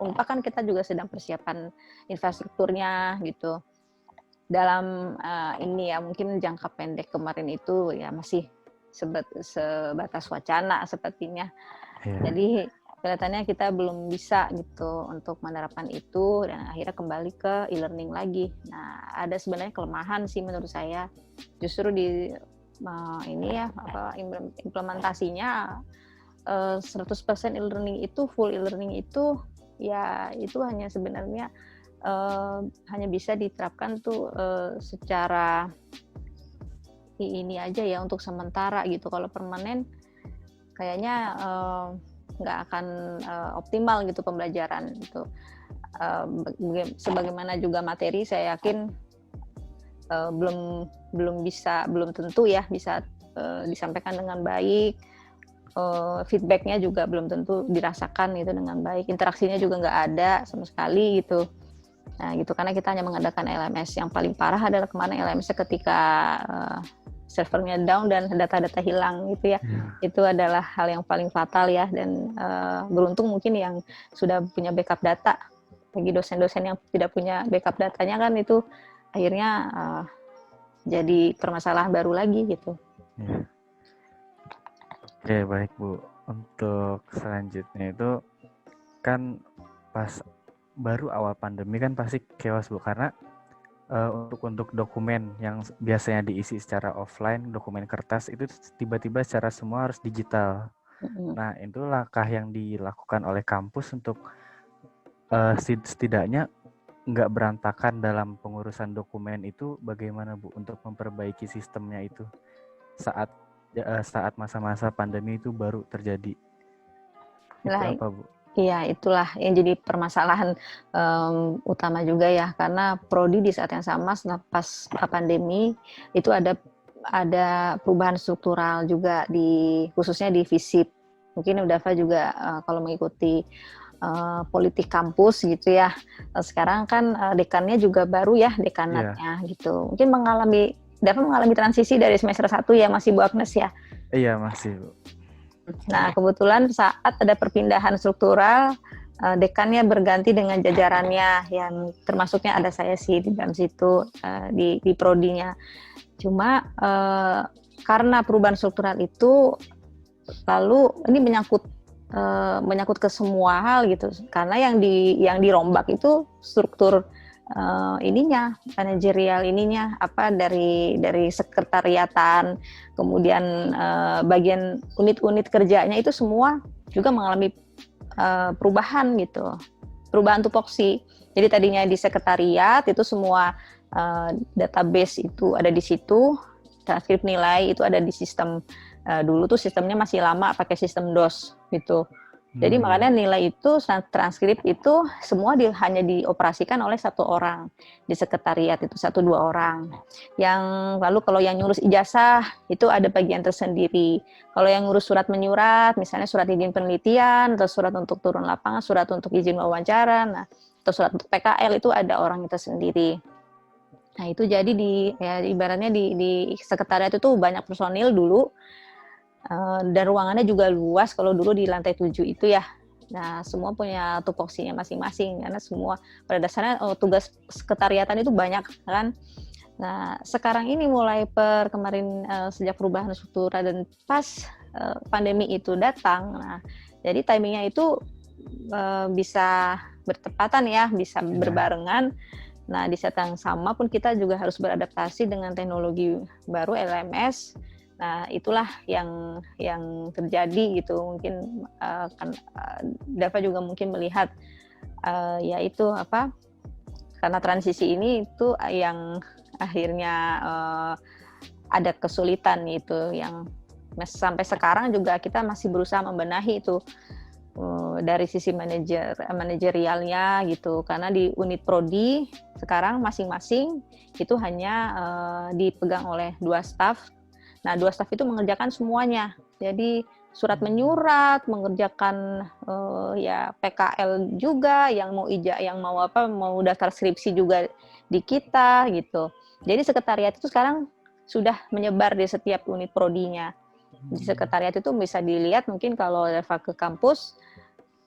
[SPEAKER 5] Unpad kan kita juga sedang persiapan infrastrukturnya gitu. Dalam ini ya mungkin jangka pendek kemarin itu ya masih sebatas wacana sepertinya.
[SPEAKER 1] Iya.
[SPEAKER 5] Jadi kelihatannya kita belum bisa gitu untuk menerapkan itu dan akhirnya kembali ke e-learning lagi. Nah, ada sebenarnya kelemahan sih menurut saya justru di ini ya implementasinya 100% e-learning itu full e-learning itu ya itu hanya sebenarnya hanya bisa diterapkan tuh secara ini aja ya untuk sementara gitu. Kalau permanen kayaknya nggak akan optimal gitu pembelajaran itu. Sebagaimana juga materi saya yakin belum tentu ya bisa disampaikan dengan baik, feedbacknya juga belum tentu dirasakan itu dengan baik, interaksinya juga nggak ada sama sekali gitu. Nah gitu karena kita hanya mengadakan LMS. Yang paling parah adalah kemarin LMS ketika servernya down dan data-data hilang gitu ya. Itu adalah hal yang paling fatal ya, dan beruntung mungkin yang sudah punya backup data. Bagi dosen-dosen yang tidak punya backup datanya kan itu akhirnya jadi permasalahan baru lagi gitu.
[SPEAKER 1] Iya. Oke, baik Bu. Untuk selanjutnya itu kan pas baru awal pandemi kan pasti chaos Bu, karena untuk dokumen yang biasanya diisi secara offline, dokumen kertas itu tiba-tiba secara semua harus digital. Nah, itu langkah yang dilakukan oleh kampus untuk setidaknya nggak berantakan dalam pengurusan dokumen itu bagaimana Bu untuk memperbaiki sistemnya itu saat masa-masa pandemi itu baru terjadi. Itu apa Bu?
[SPEAKER 5] Iya, itulah yang jadi permasalahan utama juga ya, karena prodi di saat yang sama pas pandemi itu ada perubahan struktural juga khususnya di FISIP. Mungkin Udafa juga kalau mengikuti politik kampus gitu ya. Sekarang kan dekannya juga baru ya, dekanatnya gitu. Mungkin Udafa mengalami transisi dari semester 1 ya, masih Bu Agnes ya?
[SPEAKER 1] Iya, masih Bu.
[SPEAKER 5] Nah, kebetulan saat ada perpindahan struktural, dekannya berganti dengan jajarannya, yang termasuknya ada saya sih di dalam situ, di prodinya. Cuma karena perubahan struktural itu, lalu ini menyangkut ke semua hal gitu, karena yang dirombak itu struktur manajerial dari sekretariatan, kemudian bagian unit-unit kerjanya itu semua juga mengalami perubahan gitu, perubahan tupoksi. Jadi tadinya di sekretariat itu semua database itu ada di situ, transkrip nilai itu ada di sistem dulu tuh sistemnya masih lama pakai sistem DOS gitu. Jadi makanya nilai itu, transkrip itu semua hanya dioperasikan oleh satu orang di sekretariat itu, 1-2 orang. Lalu kalau yang ngurus ijazah itu ada bagian tersendiri. Kalau yang ngurus surat menyurat, misalnya surat izin penelitian, atau surat untuk turun lapangan, surat untuk izin wawancara, atau surat untuk PKL itu ada orang itu sendiri. Nah itu jadi ibaratnya di sekretariat itu banyak personil dulu. Dan ruangannya juga luas, kalau dulu di lantai 7 itu ya Nah, semua punya tupoksinya masing-masing karena semua pada dasarnya tugas sekretariatan itu banyak kan. Nah, sekarang ini mulai kemarin sejak perubahan struktural dan pas pandemi itu datang, nah jadi timingnya itu bisa bertepatan ya, bisa
[SPEAKER 1] Iya.
[SPEAKER 5] berbarengan. Nah, di saat yang sama pun kita juga harus beradaptasi dengan teknologi baru LMS. Nah, itulah yang terjadi gitu. Mungkin Dava juga mungkin melihat yaitu apa? Karena transisi ini itu yang akhirnya ada kesulitan itu yang sampai sekarang juga kita masih berusaha membenahi itu dari sisi manajerialnya gitu, karena di unit prodi sekarang masing-masing itu hanya dipegang oleh 2 staf. Nah, 2 staf itu mengerjakan semuanya. Jadi surat menyurat, mengerjakan ya PKL juga, yang mau daftar skripsi juga di kita gitu. Jadi sekretariat itu sekarang sudah menyebar di setiap unit prodinya. Di sekretariat itu bisa dilihat mungkin kalau Dava ke kampus,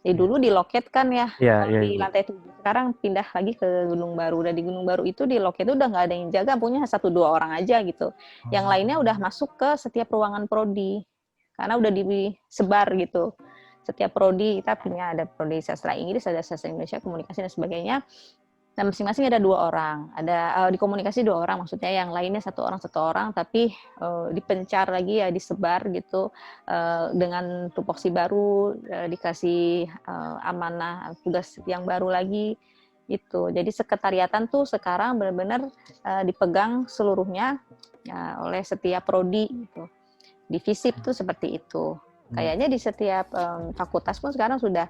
[SPEAKER 5] dulu di loket kan ya,
[SPEAKER 1] Iya,
[SPEAKER 5] kalau
[SPEAKER 1] iya,
[SPEAKER 5] di
[SPEAKER 1] Ibu.
[SPEAKER 5] lantai 7. Sekarang pindah lagi ke Gunung Baru. Dan di Gunung Baru itu di loket itu udah nggak ada yang jaga, punya 1-2 orang aja gitu. Yang lainnya udah masuk ke setiap ruangan prodi. Karena udah disebar gitu. Setiap prodi kita punya, ada prodi sastra Inggris, ada sastra Indonesia, komunikasi dan sebagainya. Dan masing-masing ada 2 orang. Ada di komunikasi 2 orang, maksudnya yang lainnya 1 orang, tapi dipencar lagi ya, disebar gitu dengan tupoksi baru, dikasih amanah tugas yang baru lagi gitu. Jadi sekretariatan tuh sekarang benar-benar dipegang seluruhnya oleh setiap prodi gitu. Di FISIP tuh seperti itu. Kayaknya di setiap fakultas pun sekarang sudah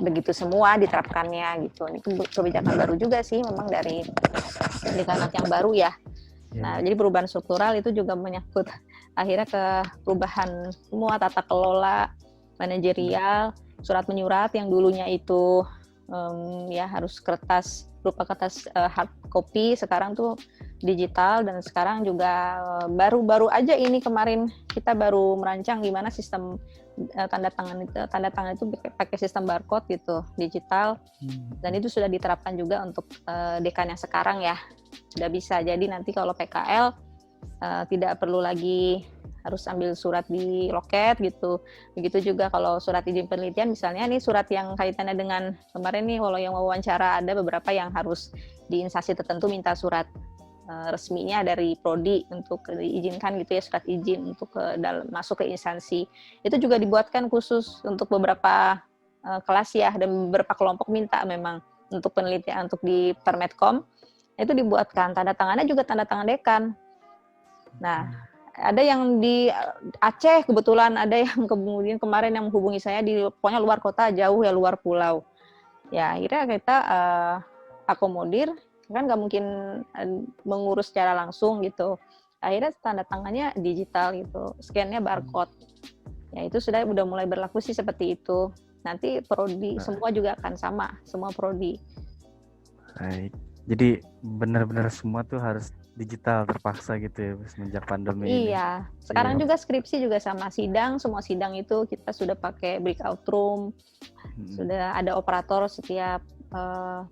[SPEAKER 5] begitu semua diterapkannya gitu. Itu kebijakan baru juga sih memang dari dekanat yang baru ya. Nah, jadi perubahan struktural itu juga menyangkut akhirnya ke perubahan semua tata kelola, manajerial, surat menyurat yang dulunya itu ya harus berupa kertas hard copy, sekarang tuh digital. Dan sekarang juga baru-baru aja ini kemarin kita baru merancang gimana sistem tanda tangan itu pakai sistem barcode gitu, digital. Dan itu sudah diterapkan juga untuk dekan yang sekarang ya, sudah bisa. Jadi nanti kalau PKL tidak perlu lagi harus ambil surat di loket gitu. Begitu juga kalau surat izin penelitian, misalnya nih surat yang kaitannya dengan kemarin nih, kalau yang wawancara ada beberapa yang harus di instansi tertentu minta surat resminya dari prodi untuk diizinkan gitu ya, surat izin untuk masuk ke instansi. Itu juga dibuatkan khusus untuk beberapa kelas ya, dan beberapa kelompok minta memang untuk penelitian, untuk di Permedcom itu dibuatkan tanda tangannya juga tanda tangan dekan. Nah, ada yang di Aceh kebetulan, ada yang kemudian kemarin yang menghubungi saya di pokoknya luar kota, jauh ya, luar pulau. Ya akhirnya kita akomodir, kan nggak mungkin mengurus secara langsung gitu. Akhirnya tanda tangannya digital gitu, scan-nya barcode. Ya itu udah mulai berlaku sih seperti itu. Nanti prodi semua juga akan sama, semua prodi.
[SPEAKER 1] Baik. Jadi benar-benar semua tuh harus digital terpaksa gitu ya semenjak pandemi ini.
[SPEAKER 5] Iya, sekarang juga skripsi juga sama, semua sidang itu kita sudah pakai breakout room, sudah ada operator, setiap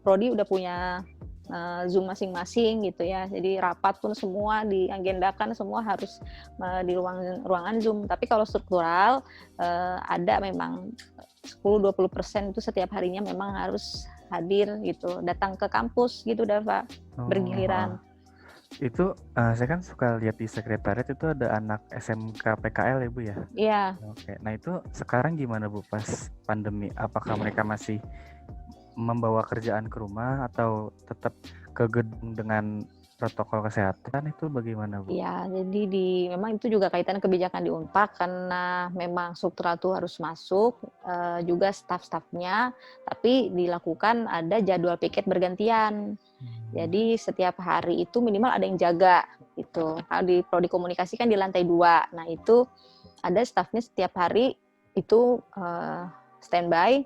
[SPEAKER 5] prodi udah punya Zoom masing-masing gitu ya. Jadi rapat pun semua diagendakan, semua harus di ruangan Zoom. Tapi kalau struktural ada memang 10-20% itu setiap harinya memang harus hadir gitu, datang ke kampus gitu Dava, bergiliran.
[SPEAKER 1] Itu saya kan suka lihat di sekretariat itu ada anak SMK PKL ya Bu ya?
[SPEAKER 5] Iya.
[SPEAKER 1] Oke, nah itu sekarang gimana Bu pas pandemi? Apakah mereka masih membawa kerjaan ke rumah atau tetap ke gedung dengan protokol kesehatan, itu bagaimana Bu?
[SPEAKER 5] Iya, jadi memang itu juga kaitan kebijakan di Unpad, karena memang struktural itu harus masuk, juga staf-stafnya, tapi dilakukan ada jadwal piket bergantian. Jadi setiap hari itu minimal ada yang jaga gitu. Kalau di prodi komunikasi kan di lantai 2. Nah itu ada stafnya setiap hari itu standby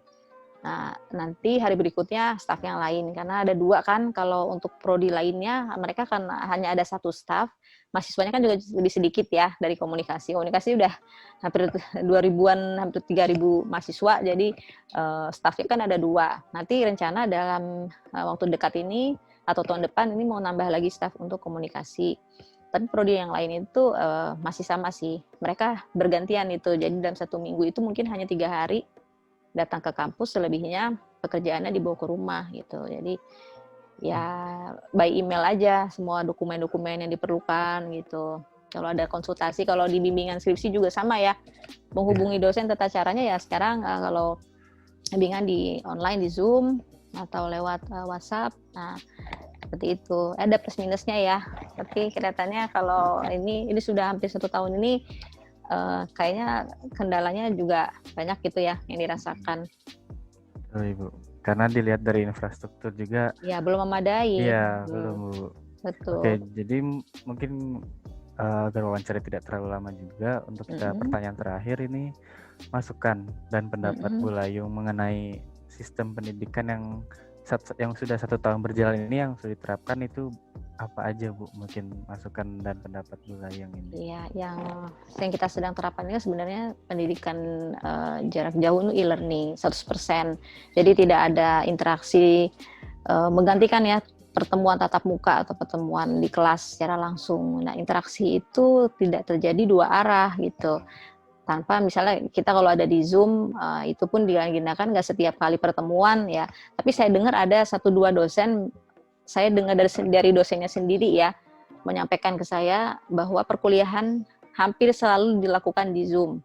[SPEAKER 5] Nah, nanti hari berikutnya staff yang lain, karena ada 2 kan, kalau untuk prodi lainnya mereka kan hanya ada 1 staff, mahasiswanya kan juga lebih sedikit ya dari komunikasi. Komunikasi udah hampir 2.000-an, hampir 3.000 mahasiswa, jadi staffnya kan ada 2. Nanti rencana dalam waktu dekat ini atau tahun depan ini mau nambah lagi staff untuk komunikasi. Tapi prodi yang lain itu masih sama sih, mereka bergantian itu, jadi dalam 1 minggu itu mungkin hanya 3 hari datang ke kampus, selebihnya pekerjaannya dibawa ke rumah gitu. Jadi ya by email aja semua dokumen-dokumen yang diperlukan gitu. Kalau ada konsultasi, kalau di bimbingan skripsi juga sama ya, menghubungi dosen tata caranya ya sekarang kalau bimbingan di online, di Zoom atau lewat WhatsApp. Nah, seperti itu. Ada plus minusnya ya. Tapi kelihatannya kalau ini sudah hampir 1 tahun ini kayaknya kendalanya juga banyak gitu ya yang dirasakan.
[SPEAKER 1] Oh, Ibu. Karena dilihat dari infrastruktur juga.
[SPEAKER 5] Ya, belum memadai.
[SPEAKER 1] Iya, belum, Bu.
[SPEAKER 5] Betul.
[SPEAKER 1] Oke, jadi mungkin agar wawancara tidak terlalu lama juga, untuk kita pertanyaan terakhir ini, masukan dan pendapat Bu Layung mengenai sistem pendidikan yang sudah 1 tahun berjalan ini, yang sudah diterapkan itu apa aja, Bu? Mungkin masukan dan pendapat Bu Layung ini.
[SPEAKER 5] Iya, yang kita sedang terapkan ini sebenarnya pendidikan jarak jauh itu e-learning 100%. Jadi tidak ada interaksi, menggantikan ya pertemuan tatap muka atau pertemuan di kelas secara langsung. Nah, interaksi itu tidak terjadi 2 arah gitu. Tanpa misalnya kita kalau ada di Zoom, itu pun diagendakan nggak setiap kali pertemuan ya. Tapi saya dengar ada 1-2 dosen, saya dengar dari dosennya sendiri ya, menyampaikan ke saya bahwa perkuliahan hampir selalu dilakukan di Zoom.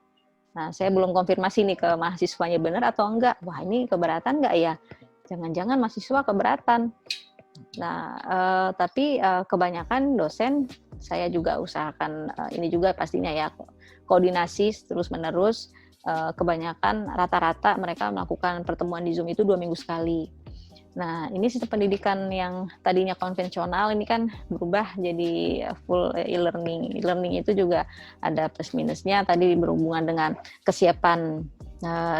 [SPEAKER 5] Nah, saya belum konfirmasi nih ke mahasiswanya benar atau enggak. Wah, ini keberatan enggak ya? Jangan-jangan mahasiswa keberatan. Nah, tapi kebanyakan dosen, saya juga usahakan ini juga pastinya ya, koordinasi terus-menerus. Kebanyakan rata-rata mereka melakukan pertemuan di Zoom itu 2 minggu sekali. Nah, ini sistem pendidikan yang tadinya konvensional ini kan berubah jadi full e-learning. E-learning itu juga ada plus minusnya, tadi berhubungan dengan kesiapan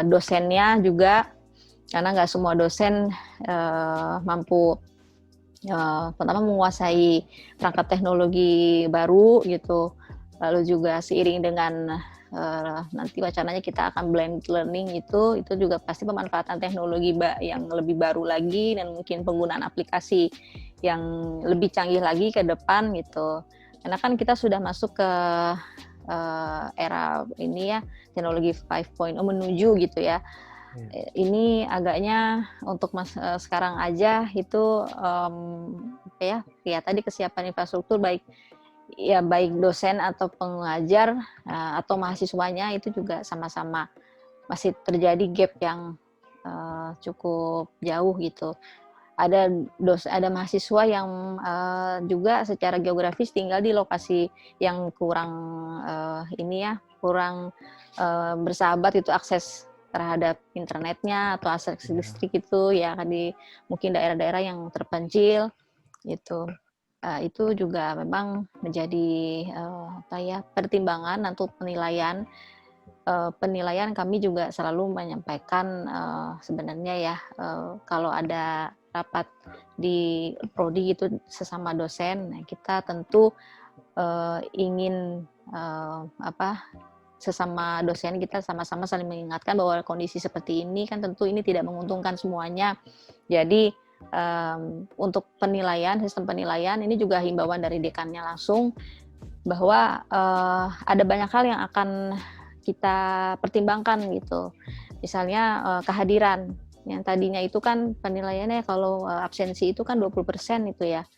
[SPEAKER 5] dosennya juga, karena nggak semua dosen mampu pertama menguasai perangkat teknologi baru gitu. Lalu juga seiring dengan nanti wacananya kita akan blended learning, itu juga pasti pemanfaatan teknologi yang lebih baru lagi, dan mungkin penggunaan aplikasi yang lebih canggih lagi ke depan gitu. Karena kan kita sudah masuk ke era ini ya, teknologi 5.0 menuju gitu ya. Ini agaknya untuk sekarang aja itu ya tadi kesiapan infrastruktur baik dosen atau pengajar atau mahasiswanya itu juga sama-sama masih terjadi gap yang cukup jauh gitu. Ada mahasiswa yang juga secara geografis tinggal di lokasi yang kurang kurang bersahabat itu akses terhadap internetnya atau akses listrik itu ya, mungkin daerah-daerah yang terpencil gitu. Itu juga memang menjadi pertimbangan untuk penilaian. Penilaian kami juga selalu menyampaikan sebenarnya ya, kalau ada rapat di prodi itu sesama dosen, kita tentu ingin sesama dosen kita sama-sama saling mengingatkan bahwa kondisi seperti ini kan tentu ini tidak menguntungkan semuanya. Jadi untuk penilaian, sistem penilaian ini juga himbauan dari dekannya langsung bahwa ada banyak hal yang akan kita pertimbangkan gitu. Misalnya kehadiran, yang tadinya itu kan penilaiannya kalau absensi itu kan 20% itu ya,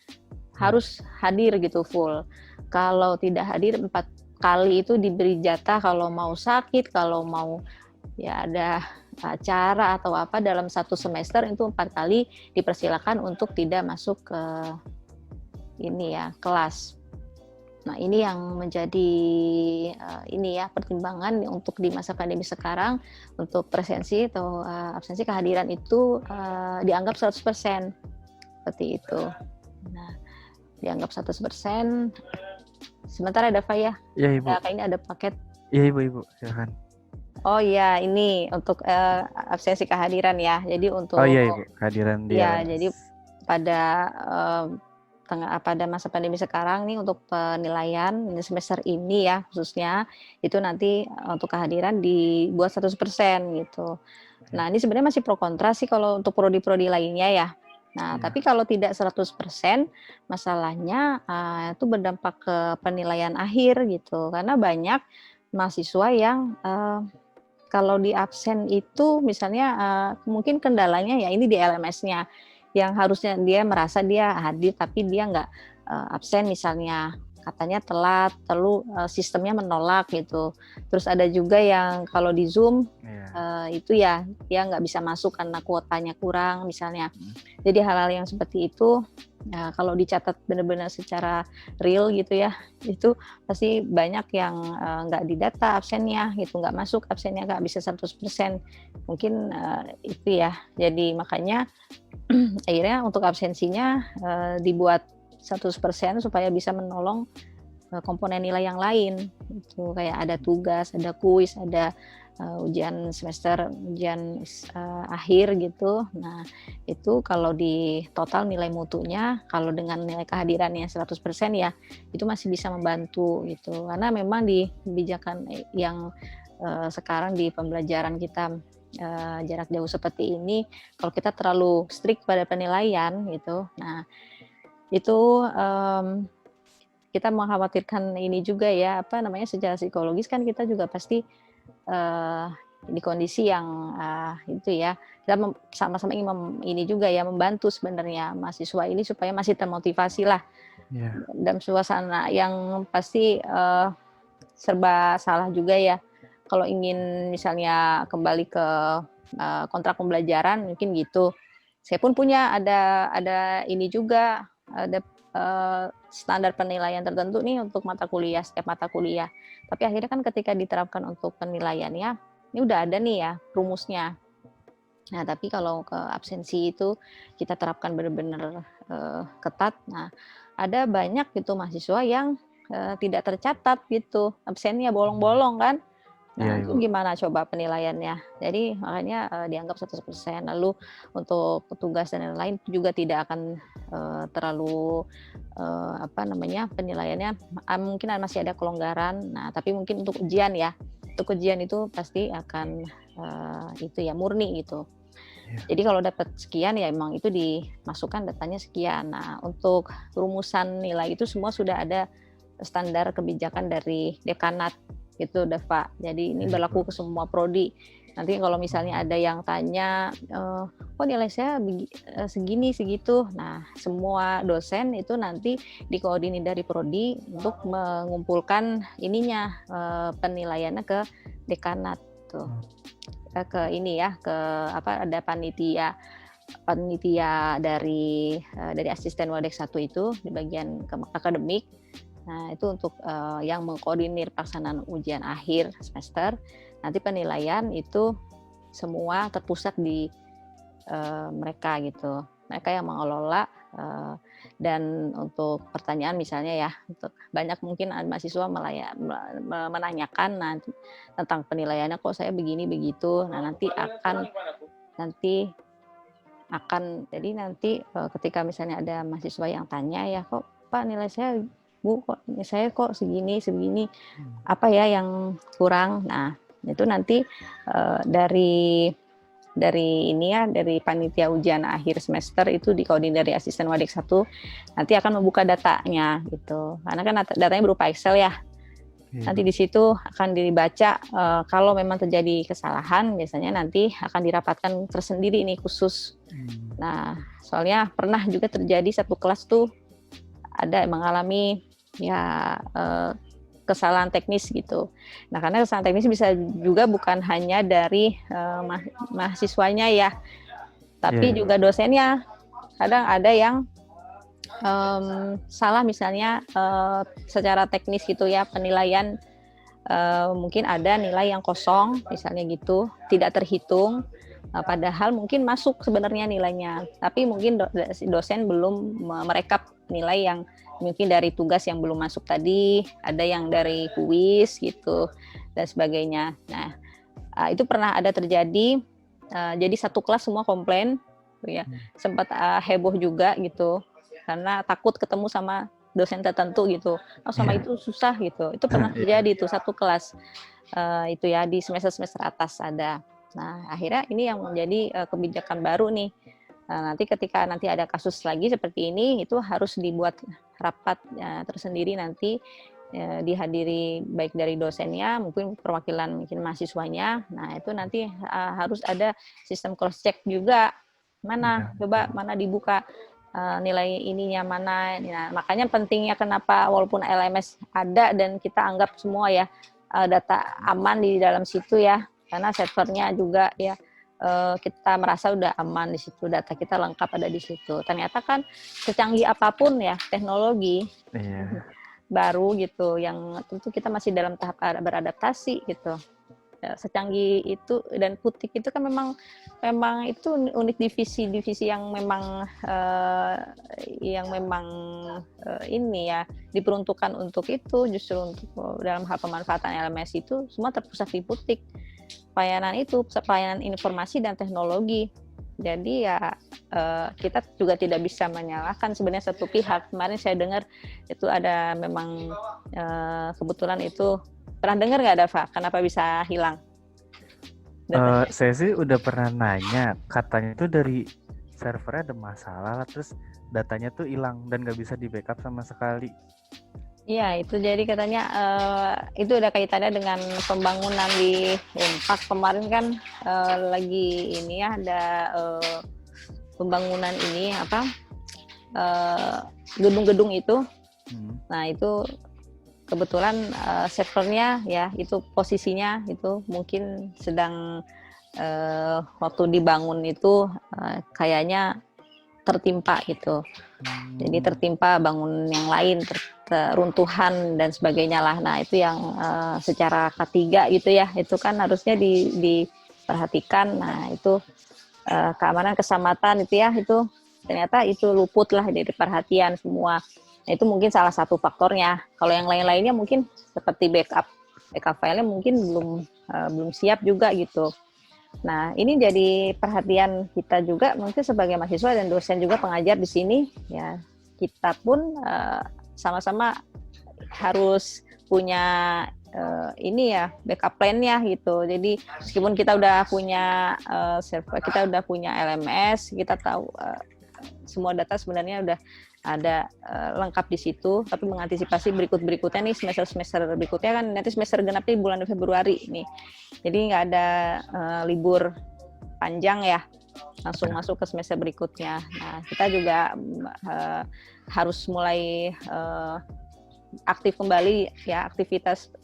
[SPEAKER 5] harus hadir gitu full. Kalau tidak hadir 4 kali itu diberi jatah, kalau mau sakit, kalau mau ya ada acara atau apa dalam 1 semester itu 4 kali dipersilakan untuk tidak masuk ke kelas. Nah, ini yang menjadi pertimbangan untuk di masa pandemi sekarang, untuk presensi atau absensi kehadiran itu dianggap 100%. Seperti itu. Nah, dianggap 100%. Sementara ada Faya.
[SPEAKER 1] Iya, Ibu.
[SPEAKER 5] Ya, kayaknya ada paket.
[SPEAKER 1] Iya, Ibu, silakan.
[SPEAKER 5] Oh iya, ini untuk absensi kehadiran ya. Jadi untuk
[SPEAKER 1] Oh iya Ibu, kehadiran di
[SPEAKER 5] ya,
[SPEAKER 1] LMS.
[SPEAKER 5] jadi pada pada masa pandemi sekarang nih untuk penilaian ini semester ini ya khususnya itu nanti untuk kehadiran dibuat 100% gitu.
[SPEAKER 1] Ya,
[SPEAKER 5] Nah, ini sebenarnya masih pro kontra sih kalau untuk prodi-prodi lainnya ya. Nah, tapi
[SPEAKER 1] ya,
[SPEAKER 5] kalau tidak 100% masalahnya itu berdampak ke penilaian akhir gitu. Karena banyak mahasiswa yang kalau di absen itu misalnya mungkin kendalanya ya ini di LMS-nya yang harusnya dia merasa dia hadir tapi dia nggak absen misalnya katanya telat, lalu sistemnya menolak gitu. Terus ada juga yang kalau di Zoom
[SPEAKER 1] ya.
[SPEAKER 5] itu ya dia nggak bisa masuk karena kuotanya kurang misalnya. Jadi hal-hal yang seperti itu ya kalau dicatat benar-benar secara real gitu ya, itu pasti banyak yang nggak didata absennya gitu, nggak masuk absennya nggak bisa 100%. Mungkin itu ya. Jadi makanya akhirnya untuk absensinya dibuat 100% supaya bisa menolong komponen nilai yang lain. Itu kayak ada tugas, ada kuis, ada ujian semester, ujian akhir gitu. Nah, itu kalau di total nilai mutunya kalau dengan nilai kehadirannya 100% ya itu masih bisa membantu gitu. Karena memang di kebijakan yang sekarang di pembelajaran kita jarak jauh seperti ini, kalau kita terlalu strict pada penilaian gitu, nah itu kita mengkhawatirkan ini juga ya apa namanya secara psikologis kan kita juga pasti di kondisi yang itu ya kita sama-sama ingin ini juga ya membantu sebenarnya mahasiswa ini supaya masih termotivasi lah
[SPEAKER 1] Ya,
[SPEAKER 5] dalam suasana yang pasti serba salah juga ya kalau ingin misalnya kembali ke kontrak pembelajaran mungkin gitu. Saya pun punya ada ini juga ada standar penilaian tertentu nih untuk mata kuliah setiap mata kuliah. Tapi akhirnya kan ketika diterapkan untuk penilaiannya ini udah ada nih ya rumusnya. Nah, tapi kalau ke absensi itu kita terapkan benar-benar ketat. Nah, ada banyak gitu mahasiswa yang tidak tercatat gitu, absennya bolong-bolong kan.
[SPEAKER 1] iya
[SPEAKER 5] Nah, itu
[SPEAKER 1] Ibu.
[SPEAKER 5] gimana coba penilaiannya? Jadi makanya dianggap 100%. Lalu untuk petugas dan lain-lain juga tidak akan terlalu apa namanya penilaiannya mungkin masih ada kelonggaran. Nah, tapi mungkin untuk ujian ya, untuk ujian itu pasti akan itu ya murni gitu.
[SPEAKER 1] Ya,
[SPEAKER 5] Jadi kalau dapat sekian ya emang itu dimasukkan datanya sekian. Nah, untuk rumusan nilai itu semua sudah ada standar kebijakan dari dekanat gitu udah Pak. Jadi ini
[SPEAKER 1] ya
[SPEAKER 5] berlaku
[SPEAKER 1] Ibu.
[SPEAKER 5] ke semua prodi. Nanti kalau misalnya ada yang tanya, kok nilai saya segini segitu. Nah, semua dosen itu nanti dikoordinir dari prodi untuk mengumpulkan ininya penilaiannya ke dekanat tuh. Ke ini ya ke apa ada panitia dari asisten Wadek 1 itu di bagian akademik. Nah, itu untuk yang mengkoordinir pelaksanaan ujian akhir semester. Nanti penilaian itu semua terpusat di mereka gitu. Mereka yang mengelola dan untuk pertanyaan misalnya ya, untuk banyak mungkin mahasiswa menanyakan tentang penilaiannya kok saya begini begitu. Nah, jadi nanti ketika misalnya ada mahasiswa yang tanya ya kok Pak nilai saya Bu kok saya kok segini apa ya yang kurang. Nah, itu nanti dari ini ya dari panitia ujian akhir semester itu dikoordinir dari asisten Wadek 1 nanti akan membuka datanya gitu. Karena kan datanya berupa Excel ya.
[SPEAKER 1] Iya,
[SPEAKER 5] Nanti
[SPEAKER 1] Ibu.
[SPEAKER 5] di situ akan dibaca kalau memang terjadi kesalahan biasanya nanti akan dirapatkan tersendiri ini khusus. Nah, soalnya pernah juga terjadi satu kelas tuh ada yang mengalami ya kesalahan teknis gitu. Nah, karena kesalahan teknis bisa juga bukan hanya dari mahasiswanya ya, tapi
[SPEAKER 1] Iya, Ibu.
[SPEAKER 5] juga dosennya. Kadang ada yang salah misalnya secara teknis gitu ya penilaian mungkin ada nilai yang kosong misalnya gitu tidak terhitung padahal mungkin masuk sebenarnya nilainya tapi mungkin dosen belum merekap nilai yang mungkin dari tugas yang belum masuk tadi ada yang dari kuis gitu dan sebagainya. Nah Itu pernah ada terjadi, jadi satu kelas semua komplain, gitu ya. Sempat heboh juga gitu, karena takut ketemu sama dosen tertentu gitu. Oh sama
[SPEAKER 1] Iya.
[SPEAKER 5] itu susah gitu. Itu pernah
[SPEAKER 1] Iya.
[SPEAKER 5] terjadi tuh satu kelas, itu ya di semester-semester atas ada. Nah akhirnya ini yang menjadi kebijakan baru nih. Nanti ketika nanti ada kasus lagi seperti ini, itu harus dibuat rapat tersendiri nanti, dihadiri baik dari dosennya, mungkin perwakilan mungkin mahasiswanya. Nah itu nanti harus ada sistem cross check juga. Mana
[SPEAKER 1] Iya,
[SPEAKER 5] coba
[SPEAKER 1] betul.
[SPEAKER 5] mana dibuka nilai ininya mana. Nah, makanya pentingnya kenapa walaupun LMS ada dan kita anggap semua ya data aman di dalam situ ya, karena servernya juga ya kita merasa udah aman di situ, data kita lengkap ada di situ. Ternyata kan secanggih apapun ya teknologi
[SPEAKER 1] Iya.
[SPEAKER 5] baru gitu, yang tentu kita masih dalam tahap beradaptasi gitu. Secanggih itu dan Putik itu kan memang itu unit divisi yang memang ini ya diperuntukkan untuk itu, justru untuk dalam hal pemanfaatan LMS itu semua terpusat di Putik. Pelayanan itu pelayanan informasi dan teknologi. Jadi ya kita juga tidak bisa menyalahkan sebenarnya satu pihak. Kemarin saya dengar itu ada memang kebetulan itu pernah dengar nggak Dava? Kenapa bisa hilang?
[SPEAKER 1] Saya sih udah pernah nanya, katanya tuh dari servernya ada masalah lah, terus datanya tuh hilang dan nggak bisa di backup sama sekali.
[SPEAKER 5] Iya, itu jadi katanya itu ada kaitannya dengan pembangunan di Unpad kemarin kan lagi ini ya ada pembangunan ini apa gedung-gedung itu. Nah itu kebetulan servernya ya itu posisinya itu mungkin sedang waktu dibangun itu kayaknya tertimpa gitu. Jadi tertimpa bangun yang lain, runtuhan dan sebagainya lah. Nah itu yang secara K3 gitu ya, itu kan harusnya diperhatikan. Nah itu keamanan keselamatan itu ya, itu ternyata itu luput lah dari perhatian semua. Nah itu mungkin salah satu faktornya. Kalau yang lain-lainnya mungkin seperti backup filenya mungkin belum siap juga gitu. Nah, ini jadi perhatian kita juga mungkin sebagai mahasiswa dan dosen juga pengajar di sini ya. Kita pun sama-sama harus punya ini ya backup plan-nya gitu. Jadi meskipun kita udah punya server, kita udah punya LMS, kita tahu semua data sebenarnya udah ada lengkap di situ, tapi mengantisipasi berikutnya nih semester berikutnya kan nanti semester genap di bulan Februari nih. Jadi nggak ada libur panjang ya, langsung masuk ke semester berikutnya. Nah, kita juga harus mulai aktif kembali ya aktivitas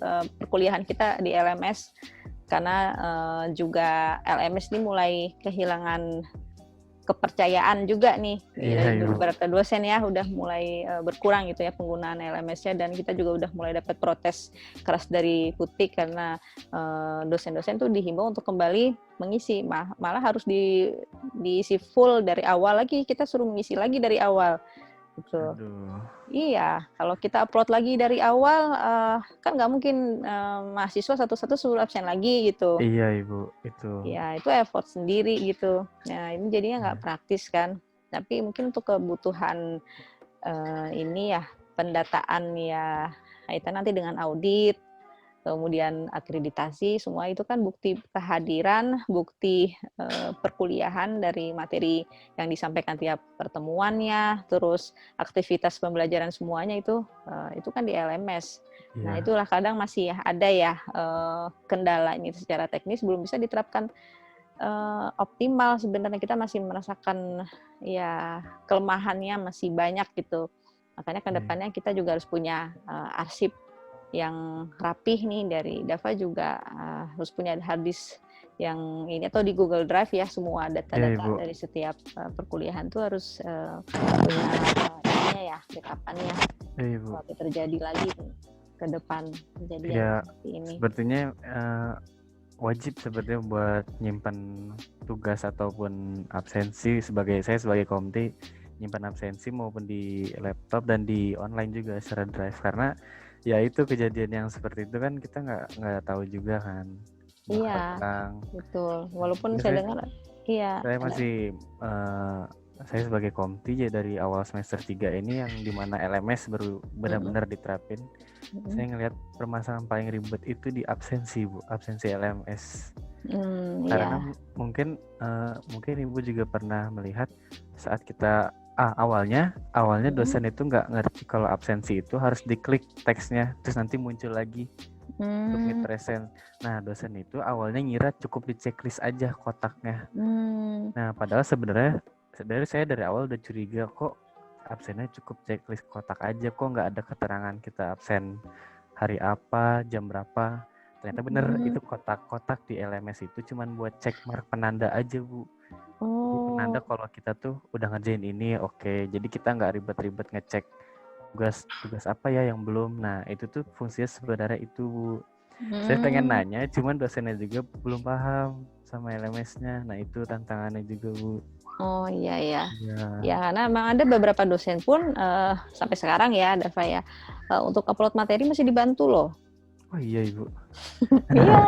[SPEAKER 5] perkuliahan kita di LMS karena juga LMS ini mulai kehilangan kepercayaan juga nih dari beberapa dosen ya udah mulai berkurang gitu ya penggunaan LMS-nya dan kita juga udah mulai dapat protes keras dari Putik karena dosen-dosen tuh dihimbau untuk kembali mengisi malah harus diisi full dari awal lagi kita suruh mengisi lagi dari awal gitu. Iya, kalau kita upload lagi dari awal kan nggak mungkin mahasiswa satu-satu suruh absen lagi gitu.
[SPEAKER 1] Iya Ibu, itu.
[SPEAKER 5] Ya itu effort sendiri gitu. Nah ini jadinya nggak praktis kan. Tapi mungkin untuk kebutuhan ini ya pendataan ya kaitan nanti dengan audit, kemudian akreditasi, semua itu kan bukti kehadiran, bukti perkuliahan dari materi yang disampaikan tiap pertemuannya, terus aktivitas pembelajaran semuanya itu kan di LMS. Nah itulah kadang masih ada ya kendala ini secara teknis belum bisa diterapkan optimal. Sebenarnya kita masih merasakan ya kelemahannya masih banyak gitu. Makanya ke depannya kita juga harus punya arsip yang rapih nih dari Dava juga harus punya hard disk yang ini atau di Google Drive ya semua data-data dari setiap perkuliahan tuh harus punya ininya ya backup-annya kalau terjadi lagi ke depan kejadian
[SPEAKER 1] ya,
[SPEAKER 5] seperti ini.
[SPEAKER 1] Sepertinya wajib sepertinya buat nyimpan tugas ataupun absensi saya sebagai komti nyimpan absensi maupun di laptop dan di online juga secara drive karena ya itu kejadian yang seperti itu kan kita nggak tahu juga kan.
[SPEAKER 5] Iya,
[SPEAKER 1] berkembang.
[SPEAKER 5] betul. Walaupun
[SPEAKER 1] Ini
[SPEAKER 5] saya dengar, iya,
[SPEAKER 1] saya
[SPEAKER 5] ada.
[SPEAKER 1] masih saya sebagai komti ya dari awal semester 3 ini yang dimana LMS baru
[SPEAKER 5] Mm-mm,
[SPEAKER 1] benar-benar diterapin.
[SPEAKER 5] mm-mm.
[SPEAKER 1] Saya ngelihat permasalahan paling ribet itu di absensi, Bu, absensi LMS.
[SPEAKER 5] Iya.
[SPEAKER 1] Karena mungkin Ibu juga pernah melihat saat kita awalnya
[SPEAKER 5] Mm-mm,
[SPEAKER 1] dosen itu nggak ngerti kalau absensi itu harus diklik teksnya terus nanti muncul lagi submit
[SPEAKER 5] mm,
[SPEAKER 1] present. Nah, dosen itu awalnya ngira cukup di checklist aja kotaknya.
[SPEAKER 5] mm.
[SPEAKER 1] Nah, padahal sebenarnya saya dari awal udah curiga kok absennya cukup checklist kotak aja, kok nggak ada keterangan kita absen hari apa, jam berapa. Ternyata bener itu kotak-kotak di LMS itu cuman buat check mark penanda aja, Bu. Jadi penanda
[SPEAKER 5] Oh,
[SPEAKER 1] kalau kita tuh udah ngerjain ini, oke. Jadi kita nggak ribet-ribet ngecek tugas apa ya yang belum. Nah, itu tuh fungsinya sebenarnya itu, Bu. Saya pengen
[SPEAKER 5] mm.
[SPEAKER 1] nanya, cuman dosennya juga belum paham sama LMS-nya. Nah, itu tantangannya juga, Bu.
[SPEAKER 5] Oh iya ya.
[SPEAKER 1] Ya.
[SPEAKER 5] Ya karena memang ada beberapa dosen pun sampai sekarang ya, Dava ya, untuk upload materi masih dibantu loh.
[SPEAKER 1] Oh iya, Ibu.
[SPEAKER 5] Iya.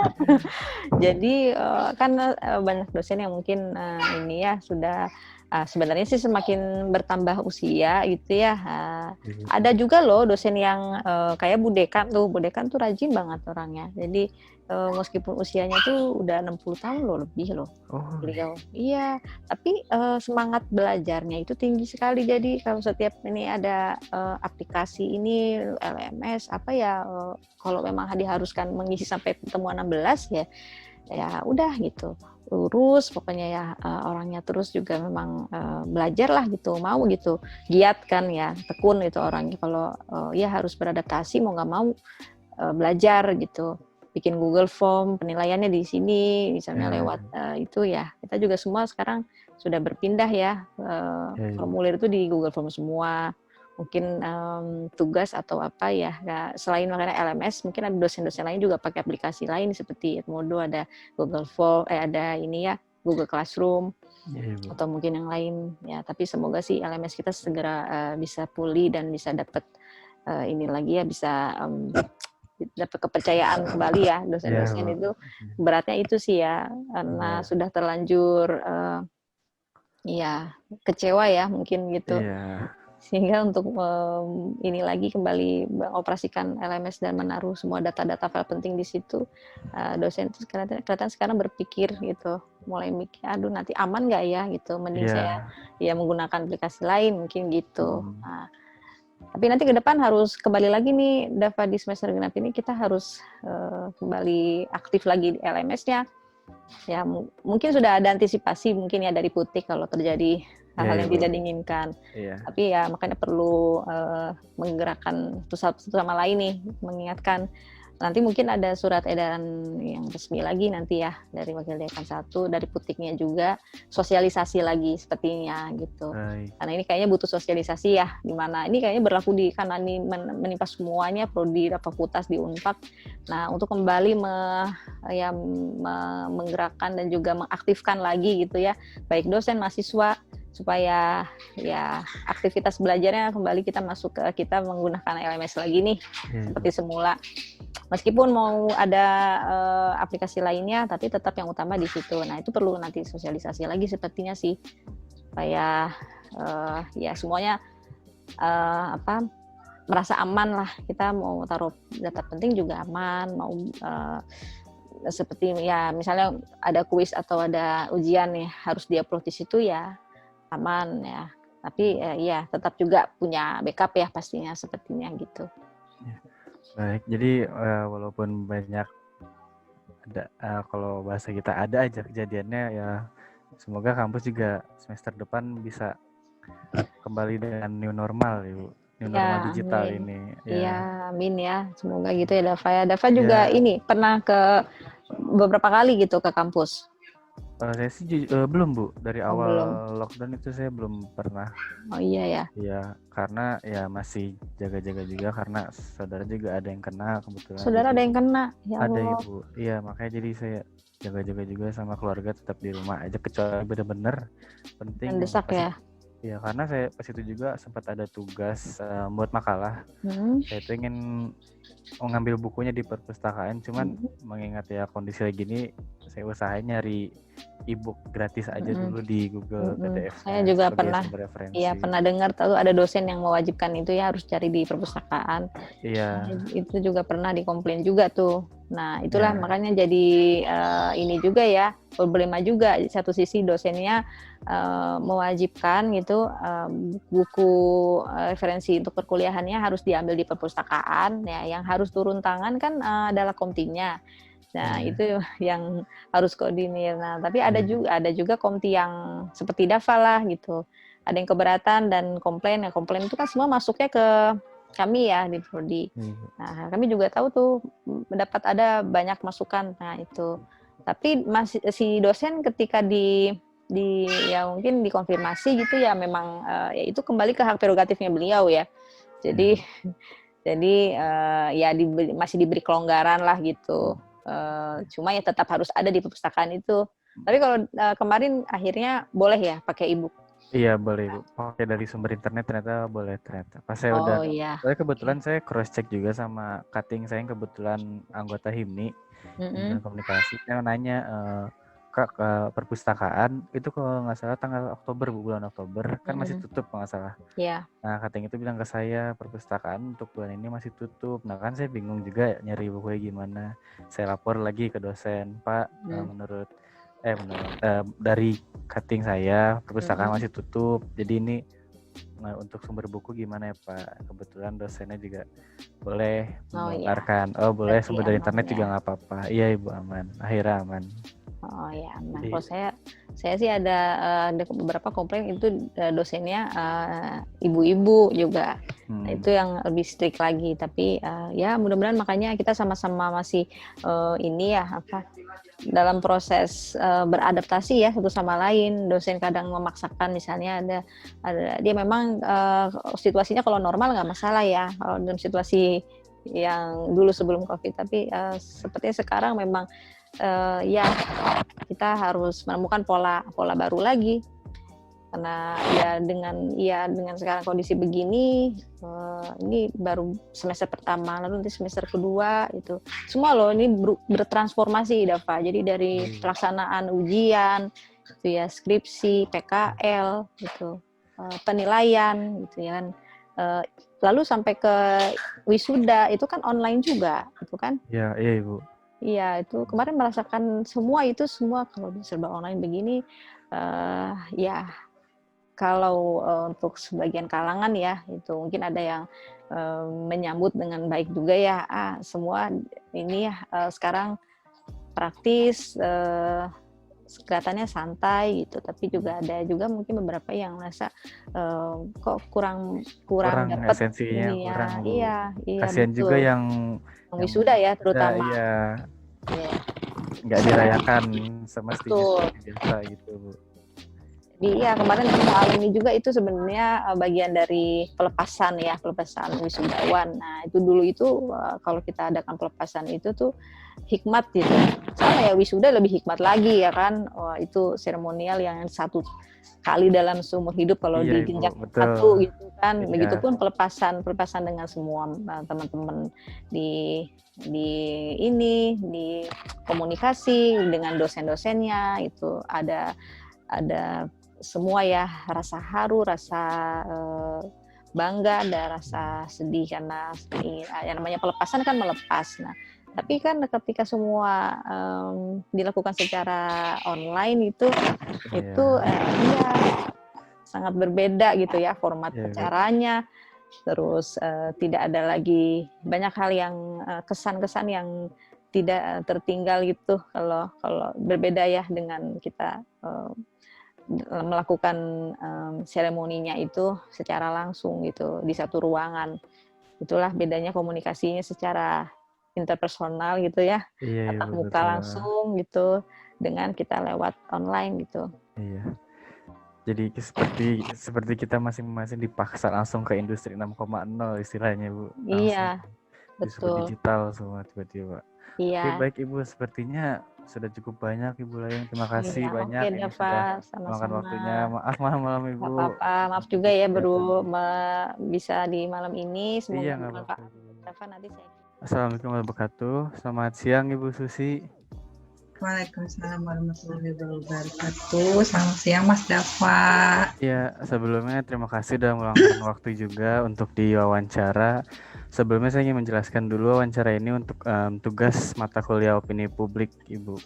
[SPEAKER 5] Jadi kan banyak dosen yang mungkin ini ya sudah sebenarnya sih semakin bertambah usia gitu ya.
[SPEAKER 1] Iya.
[SPEAKER 5] Ada juga loh dosen yang kayak Bu Dekan tuh rajin banget orangnya. Jadi meskipun usianya tuh udah 60 tahun loh, lebih loh
[SPEAKER 1] Oh,
[SPEAKER 5] beliau. Iya, tapi semangat belajarnya itu tinggi sekali. Jadi kalau setiap ini ada aplikasi ini LMS apa ya, kalau memang diharuskan mengisi sampai pertemuan 16 ya, ya udah gitu. Lurus pokoknya ya, orangnya terus juga memang belajar lah gitu, mau gitu. Giat kan ya, tekun itu orangnya kalau ya harus beradaptasi mau nggak mau belajar gitu, bikin Google Form, penilaiannya di sini, misalnya lewat itu ya. Kita juga semua sekarang sudah berpindah ya,
[SPEAKER 1] iya, Ibu.
[SPEAKER 5] formulir itu di Google Form semua. Mungkin tugas atau apa ya, selain makanya LMS, mungkin ada dosen-dosen lain juga pakai aplikasi lain seperti Edmodo, ada Google Form, ada ini ya, Google Classroom,
[SPEAKER 1] Iya, Ibu.
[SPEAKER 5] atau mungkin yang lain ya. Tapi semoga sih LMS kita segera bisa pulih dan bisa dapat ini lagi ya, bisa dapat kepercayaan kembali ya.
[SPEAKER 1] Iya,
[SPEAKER 5] Dosen-dosen
[SPEAKER 1] Bu.
[SPEAKER 5] itu beratnya itu sih ya, karena
[SPEAKER 1] Iya.
[SPEAKER 5] sudah terlanjur ya kecewa ya mungkin gitu,
[SPEAKER 1] Iya.
[SPEAKER 5] sehingga untuk ini lagi kembali mengoperasikan LMS dan menaruh semua data-data file penting di situ, dosen itu kelihatan sekarang berpikir gitu, mulai mikir, aduh nanti aman nggak ya gitu, mending saya
[SPEAKER 1] Iya.
[SPEAKER 5] ya menggunakan aplikasi lain mungkin gitu.
[SPEAKER 1] Mm.
[SPEAKER 5] Nah, tapi nanti ke depan harus kembali lagi nih, Dava, di semester genap ini kita harus kembali aktif lagi di LMS-nya. Ya mungkin sudah ada antisipasi mungkin ya dari Putih kalau terjadi
[SPEAKER 1] Iya,
[SPEAKER 5] hal-hal yang
[SPEAKER 1] Ibu.
[SPEAKER 5] tidak diinginkan.
[SPEAKER 1] Iya.
[SPEAKER 5] Tapi ya makanya perlu menggerakkan satu sama lain nih, mengingatkan. Nanti mungkin ada surat edaran yang resmi lagi nanti ya dari Wakil Dekan 1, dari Putiknya juga, sosialisasi lagi sepertinya gitu.
[SPEAKER 1] Baik.
[SPEAKER 5] Karena ini kayaknya butuh sosialisasi ya, dimana ini kayaknya berlaku karena ini menimpa semuanya, prodi, fakultas di Unpad. Nah, untuk kembali menggerakkan dan juga mengaktifkan lagi gitu ya, baik dosen, mahasiswa, supaya ya aktivitas belajarnya kembali kita masuk ke kita menggunakan LMS lagi nih, seperti semula. Meskipun mau ada aplikasi lainnya, tapi tetap yang utama di situ. Nah, itu perlu nanti sosialisasi lagi sepertinya sih, supaya ya semuanya merasa aman lah. Kita mau taruh data penting juga aman, mau seperti ya misalnya ada kuis atau ada ujian nih harus diupload di situ ya aman ya. Tapi ya tetap juga punya backup ya pastinya sepertinya gitu.
[SPEAKER 1] Baik, jadi walaupun banyak ada kalau bahasa kita ada aja kejadiannya ya, semoga kampus juga semester depan bisa kembali dengan new normal, Ibu. New normal digital
[SPEAKER 5] amin.
[SPEAKER 1] ini.
[SPEAKER 5] Iya, amin ya. Semoga gitu ya Dava ya. Dava juga ini pernah ke beberapa kali gitu ke kampus.
[SPEAKER 1] Saya sih belum, Bu. Dari awal
[SPEAKER 5] belum.
[SPEAKER 1] lockdown itu saya belum pernah.
[SPEAKER 5] Oh iya ya.
[SPEAKER 1] Iya, karena ya masih jaga-jaga juga karena saudara juga ada yang kena kebetulan.
[SPEAKER 5] Saudara ada yang kena, ya
[SPEAKER 1] ada,
[SPEAKER 5] Allah.
[SPEAKER 1] Ibu. Iya, makanya jadi saya jaga-jaga juga sama keluarga tetap di rumah aja kecuali benar-benar penting.
[SPEAKER 5] Mendesak ya.
[SPEAKER 1] Ya karena saya pas itu juga sempat ada tugas buat makalah. Saya tuh ingin mengambil bukunya di perpustakaan, cuman mengingat ya kondisi lagi gini, saya usahain nyari e-book gratis aja dulu di Google
[SPEAKER 5] Saya
[SPEAKER 1] PDF-nya
[SPEAKER 5] juga
[SPEAKER 1] sebagai
[SPEAKER 5] pernah,
[SPEAKER 1] sumber
[SPEAKER 5] ya
[SPEAKER 1] referensi.
[SPEAKER 5] pernah dengar tahu ada dosen yang mewajibkan itu ya harus cari di perpustakaan.
[SPEAKER 1] Iya,
[SPEAKER 5] Itu juga pernah dikomplain juga tuh. Nah, itulah
[SPEAKER 1] ya,
[SPEAKER 5] makanya jadi ini juga ya, problema juga. Di satu sisi dosennya mewajibkan gitu buku referensi untuk perkuliahannya harus diambil di perpustakaan. Ya, yang harus turun tangan kan adalah komtinya. Nah,
[SPEAKER 1] iya,
[SPEAKER 5] itu yang harus koordinir. Nah, tapi
[SPEAKER 1] iya,
[SPEAKER 5] ada juga komti yang seperti Dava lah gitu. Ada yang keberatan dan komplain. Nah, komplain itu kan semua masuknya ke kami ya di Prodi.
[SPEAKER 1] iya.
[SPEAKER 5] Nah, kami juga tahu tuh mendapat ada banyak masukan. Nah, itu. Tapi masih si dosen ketika ya mungkin dikonfirmasi gitu ya memang ya itu kembali ke hak prerogatifnya beliau ya. Jadi ya masih diberi kelonggaran lah gitu. Cuma ya tetap harus ada di perpustakaan itu. Tapi kalau kemarin akhirnya boleh ya pakai e-book.
[SPEAKER 1] Iya boleh Bu, pakai dari sumber internet ternyata boleh ternyata. Pas saya
[SPEAKER 5] Oh iya.
[SPEAKER 1] saya kebetulan saya cross check juga sama cutting saya yang kebetulan anggota HIMNI, Himpunan Komunikasi. Saya nanya Kak ke perpustakaan itu kalau nggak salah tanggal Oktober Bu, bulan Oktober kan masih tutup kalau nggak salah.
[SPEAKER 5] Iya.
[SPEAKER 1] Nah cutting itu bilang ke saya perpustakaan untuk bulan ini masih tutup. Nah kan saya bingung juga nyari bukunya gimana. Saya lapor lagi ke dosen, Pak menurut dari cutting saya perpustakaan masih tutup, jadi ini untuk sumber buku gimana ya Pak? Kebetulan dosennya juga boleh melonggarkan. Oh boleh
[SPEAKER 5] Berarti
[SPEAKER 1] sumber dari
[SPEAKER 5] aman
[SPEAKER 1] internet
[SPEAKER 5] ya.
[SPEAKER 1] juga nggak apa-apa. Iya Ibu aman, akhirnya aman.
[SPEAKER 5] Oh ya aman.
[SPEAKER 1] Jadi,
[SPEAKER 5] Kalau saya sih ada beberapa komplain itu dosennya ibu-ibu juga. Nah, itu yang lebih strict lagi. Tapi ya mudah-mudahan makanya kita sama-sama masih ini ya apa dalam proses beradaptasi ya satu sama lain. Dosen kadang memaksakan misalnya ada dia memang situasinya kalau normal nggak masalah ya. Kalau dalam situasi yang dulu sebelum COVID, tapi sepertinya sekarang memang ya kita harus menemukan pola baru lagi karena dengan sekarang kondisi begini ini baru semester pertama lalu nanti semester kedua itu semua loh ini bertransformasi Dava, jadi dari pelaksanaan ujian itu ya skripsi PKL gitu penilaian gitu ya kan lalu sampai ke wisuda itu kan online juga itu kan.
[SPEAKER 1] iya Ibu.
[SPEAKER 5] Iya, itu kemarin merasakan semua kalau serba online begini, ya kalau untuk sebagian kalangan ya itu mungkin ada yang menyambut dengan baik juga ya. Semua ini ya sekarang praktis, kelihatannya santai gitu. Tapi juga ada juga mungkin beberapa yang merasa kok kurang dapat
[SPEAKER 1] esensinya
[SPEAKER 5] ini ya.
[SPEAKER 1] kurang Bu.
[SPEAKER 5] Iya
[SPEAKER 1] Kasihan
[SPEAKER 5] betul.
[SPEAKER 1] juga yang
[SPEAKER 5] Wisuda ya terutama.
[SPEAKER 1] Iya.
[SPEAKER 5] Yeah.
[SPEAKER 1] Nggak dirayakan semestinya biasa gitu Bu.
[SPEAKER 5] Iya kemarin mengalami juga itu sebenarnya bagian dari pelepasan wisudawan. Nah itu dulu itu kalau kita adakan pelepasan itu tuh hikmat gitu. Sama ya wisuda lebih hikmat lagi ya kan. Itu seremonial yang satu kali dalam seumur hidup kalau dijenjang satu gitu kan. Iya. Begitupun pelepasan dengan semua teman-teman di komunikasi dengan dosen-dosennya itu ada semua ya rasa haru, rasa bangga, ada rasa sedih karena yang namanya pelepasan kan melepas. Nah, tapi kan ketika semua dilakukan secara online itu ya sangat berbeda gitu ya format acaranya. Terus tidak ada lagi banyak hal yang kesan-kesan yang tidak tertinggal gitu kalau berbeda ya dengan kita melakukan seremoninya itu secara langsung gitu di satu ruangan. Itulah bedanya komunikasinya secara interpersonal gitu ya, tatap muka langsung gitu dengan kita lewat online gitu.
[SPEAKER 1] Iya. Jadi seperti kita masing-masing dipaksa langsung ke industri 6.0 istilahnya Bu.
[SPEAKER 5] Iya,
[SPEAKER 1] betul. Digital semua tiba-tiba.
[SPEAKER 5] Iya.
[SPEAKER 1] Oke, baik Ibu, sepertinya sudah cukup banyak Ibu Layang. Terima kasih
[SPEAKER 5] Iya,
[SPEAKER 1] banyak
[SPEAKER 5] oke
[SPEAKER 1] ini
[SPEAKER 5] deh
[SPEAKER 1] sudah
[SPEAKER 5] Pak,
[SPEAKER 1] meluangkan
[SPEAKER 5] sama-sama.
[SPEAKER 1] waktunya. Maaf malam-malam
[SPEAKER 5] Nggak
[SPEAKER 1] Ibu.
[SPEAKER 5] apa-apa, maaf juga
[SPEAKER 1] Untuk
[SPEAKER 5] ya
[SPEAKER 1] kegiatan.
[SPEAKER 5] bisa di malam ini.
[SPEAKER 1] Iya
[SPEAKER 5] Semoga
[SPEAKER 1] nggak apa-apa
[SPEAKER 5] bermanfaat.
[SPEAKER 1] Ibu.
[SPEAKER 5] Rafa nanti saya.
[SPEAKER 1] Assalamualaikum warahmatullahi wabarakatuh. Selamat siang Ibu Susi.
[SPEAKER 6] Waalaikumsalam warahmatullahi wabarakatuh. Selamat siang Mas Dafa.
[SPEAKER 1] Ya, sebelumnya terima kasih sudah meluangkan waktu juga untuk diwawancara. Sebelumnya saya ingin menjelaskan dulu wawancara ini untuk tugas mata kuliah opini publik Ibu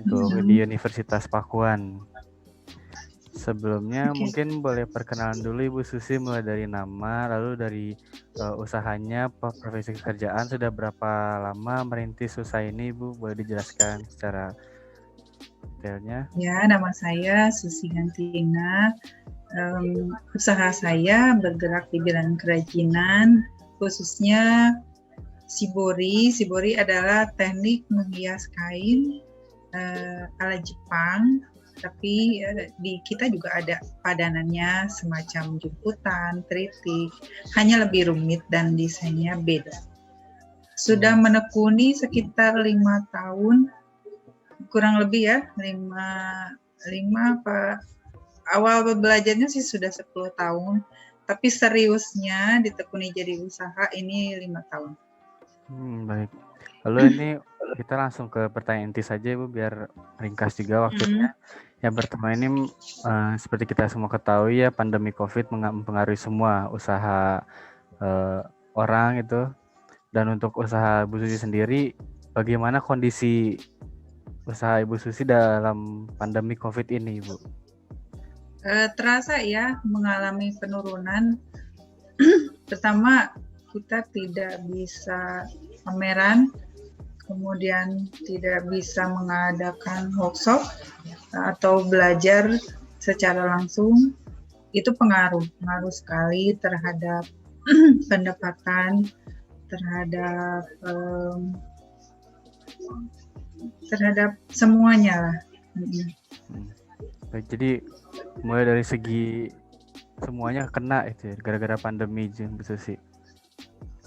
[SPEAKER 1] untuk di Universitas Pakuan. Sebelumnya mungkin boleh perkenalan dulu Ibu Susi mulai dari nama, lalu dari usahanya, profesi pekerjaan, sudah berapa lama merintis usaha ini Ibu? Boleh dijelaskan secara detailnya?
[SPEAKER 6] Ya, nama saya Susi Gantina. Usaha saya bergerak di bidang kerajinan, khususnya shibori. Shibori adalah teknik menghias kain ala Jepang, tapi di kita juga ada padanannya semacam jemputan, tritik, hanya lebih rumit dan desainnya beda. Sudah menekuni sekitar 5 tahun, kurang lebih ya, 5 apa, awal belajarnya sih sudah 10 tahun, tapi seriusnya ditekuni jadi usaha ini 5 tahun.
[SPEAKER 1] Baik. Lalu ini kita langsung ke pertanyaan inti saja Ibu, biar ringkas juga waktunya. Yang pertama ini seperti kita semua ketahui ya, pandemi COVID mempengaruhi semua usaha orang itu. Dan untuk usaha Ibu Susi sendiri, bagaimana kondisi usaha Ibu Susi dalam pandemi COVID ini Ibu?
[SPEAKER 6] Terasa ya mengalami penurunan. Pertama, kita tidak bisa pameran, kemudian tidak bisa mengadakan workshop atau belajar secara langsung. Itu pengaruh sekali terhadap pendapatan, terhadap semuanya lah.
[SPEAKER 1] Baik, jadi mulai dari segi semuanya kena itu ya, gara-gara pandemi Bu Susi.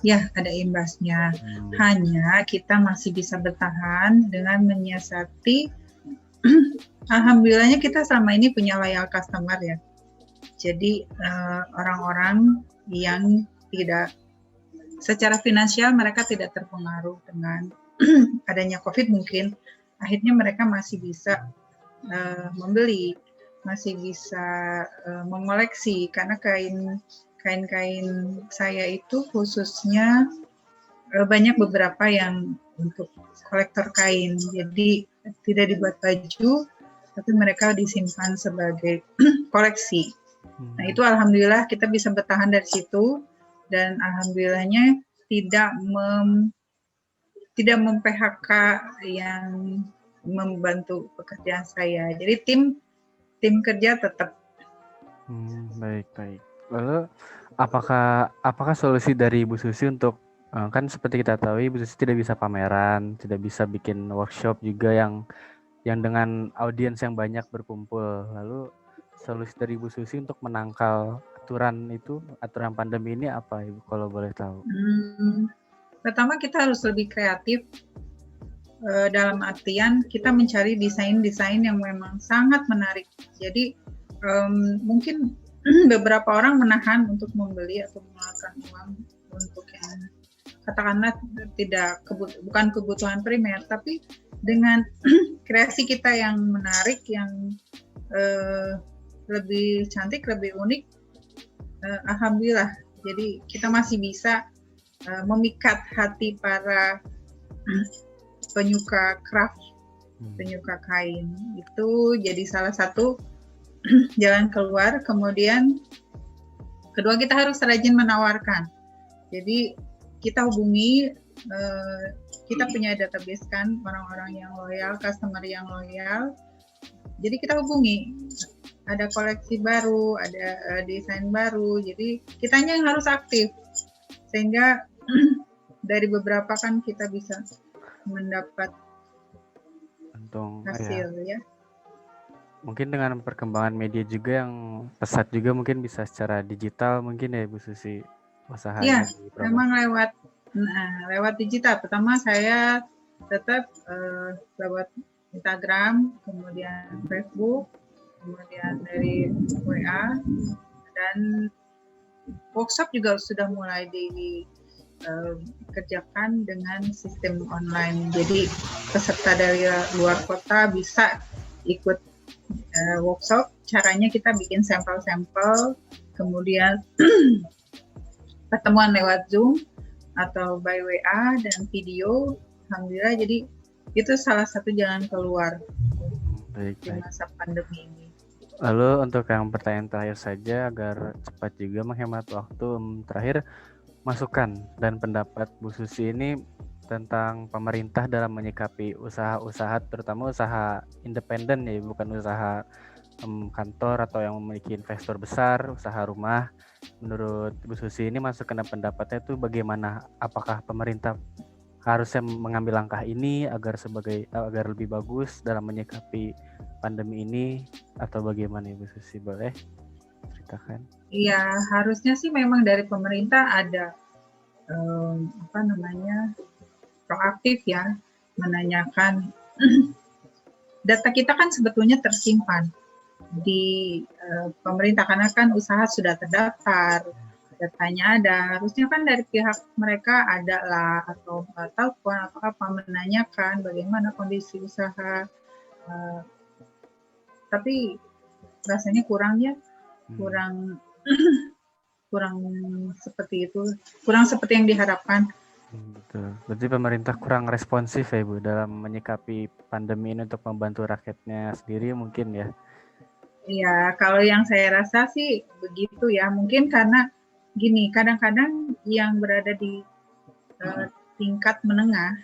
[SPEAKER 6] Ya, ada imbasnya. Hanya kita masih bisa bertahan dengan menyiasati. Alhamdulillahnya kita selama ini punya loyal customer ya. Jadi orang-orang yang tidak secara finansial mereka tidak terpengaruh dengan adanya COVID mungkin, akhirnya mereka masih bisa membeli, masih bisa mengoleksi, karena kain-kain saya itu khususnya banyak beberapa yang untuk kolektor kain, jadi tidak dibuat baju, tapi mereka disimpan sebagai koleksi. Nah itu alhamdulillah kita bisa bertahan dari situ, dan alhamdulillahnya tidak mem-PHK yang membantu pekerjaan saya. Jadi tim kerja tetap.
[SPEAKER 1] Baik. Lalu apakah solusi dari Ibu Susi untuk kan seperti kita tahu Ibu Susi tidak bisa pameran, tidak bisa bikin workshop juga yang dengan audiens yang banyak berkumpul. Lalu solusi dari Ibu Susi untuk menangkal aturan pandemi ini apa Ibu, kalau boleh tahu?
[SPEAKER 6] Pertama kita harus lebih kreatif, dalam artian kita mencari desain-desain yang memang sangat menarik. Jadi mungkin beberapa orang menahan untuk membeli atau mengeluarkan uang untuk yang katakanlah bukan kebutuhan primer, tapi dengan kreasi kita yang menarik, yang lebih cantik, lebih unik, alhamdulillah. Jadi kita masih bisa memikat hati para penyuka craft, penyuka kain. Itu jadi salah satu jalan keluar. Kemudian kedua, kita harus rajin menawarkan. Jadi kita hubungi, kita punya database kan, orang-orang yang loyal, customer yang loyal. Jadi kita hubungi, ada koleksi baru, ada desain baru. Jadi kitanya yang harus aktif, sehingga dari beberapa kan kita bisa mendapat hasil ya.
[SPEAKER 1] Mungkin dengan perkembangan media juga yang pesat juga, mungkin bisa secara digital mungkin ya Bu Susi usahanya.
[SPEAKER 6] Iya, memang lewat digital. Pertama saya tetap lewat Instagram, kemudian Facebook, kemudian dari WA, dan workshop juga sudah mulai dikerjakan dengan sistem online. Jadi peserta dari luar kota bisa ikut workshop. Caranya kita bikin sampel-sampel, kemudian pertemuan lewat Zoom atau by WA dan video. Alhamdulillah, jadi itu salah satu jalan keluar
[SPEAKER 1] Baik,
[SPEAKER 6] di
[SPEAKER 1] baik.
[SPEAKER 6] masa pandemi ini.
[SPEAKER 1] Lalu untuk yang pertanyaan terakhir saja agar cepat juga menghemat waktu, terakhir masukan dan pendapat Bu Susi ini tentang pemerintah dalam menyikapi usaha-usaha, terutama usaha independen ya, bukan usaha kantor atau yang memiliki investor besar, usaha rumah. Menurut Bu Susi ini masukan dan pendapatnya itu bagaimana? Apakah pemerintah harusnya mengambil langkah ini agar lebih bagus dalam menyikapi pandemi ini, atau bagaimana ya Bu Susi? Boleh ceritakan?
[SPEAKER 6] Iya, harusnya sih memang dari pemerintah ada proaktif ya, menanyakan data kita kan sebetulnya tersimpan di pemerintah karena kan usaha sudah terdaftar, datanya ada, harusnya kan dari pihak mereka ada lah, atau telepon atau apa menanyakan bagaimana kondisi usaha, tapi rasanya kurang ya, kurang seperti itu, kurang seperti yang diharapkan.
[SPEAKER 1] Betul. Berarti pemerintah kurang responsif ya Bu dalam menyikapi pandemi ini untuk membantu rakyatnya sendiri mungkin ya.
[SPEAKER 6] Iya, kalau yang saya rasa sih begitu ya. Mungkin karena gini, kadang-kadang yang berada di tingkat menengah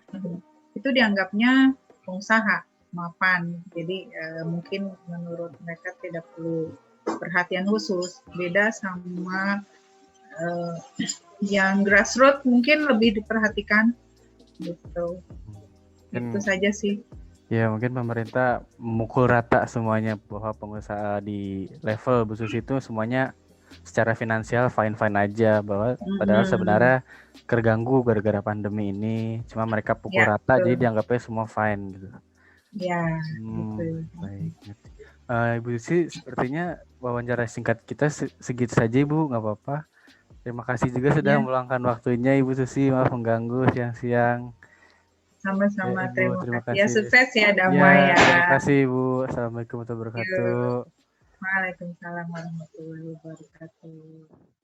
[SPEAKER 6] itu dianggapnya pengusaha, mapan. Jadi mungkin menurut mereka tidak perlu perhatian khusus. Beda sama yang grassroots mungkin lebih diperhatikan gitu. Itu saja sih.
[SPEAKER 1] Ya mungkin pemerintah memukul rata semuanya bahwa pengusaha di level Bu Susi itu semuanya secara finansial fine-fine aja, bahwa padahal sebenarnya terganggu gara-gara pandemi ini, cuma mereka pukul rata jadi dianggapnya semua fine gitu.
[SPEAKER 6] Ya,
[SPEAKER 1] baik. Ibu Susi, sepertinya wawancara singkat kita segitu saja Ibu, nggak apa-apa. Terima kasih juga sudah meluangkan waktunya Ibu Susi, maaf mengganggu siang-siang.
[SPEAKER 6] Sama-sama,
[SPEAKER 1] ya,
[SPEAKER 6] terima kasih. Ya, sukses ya Damai ya.
[SPEAKER 1] Terima kasih Ibu. Assalamualaikum warahmatullahi wabarakatuh.
[SPEAKER 6] Waalaikumsalam warahmatullahi wabarakatuh.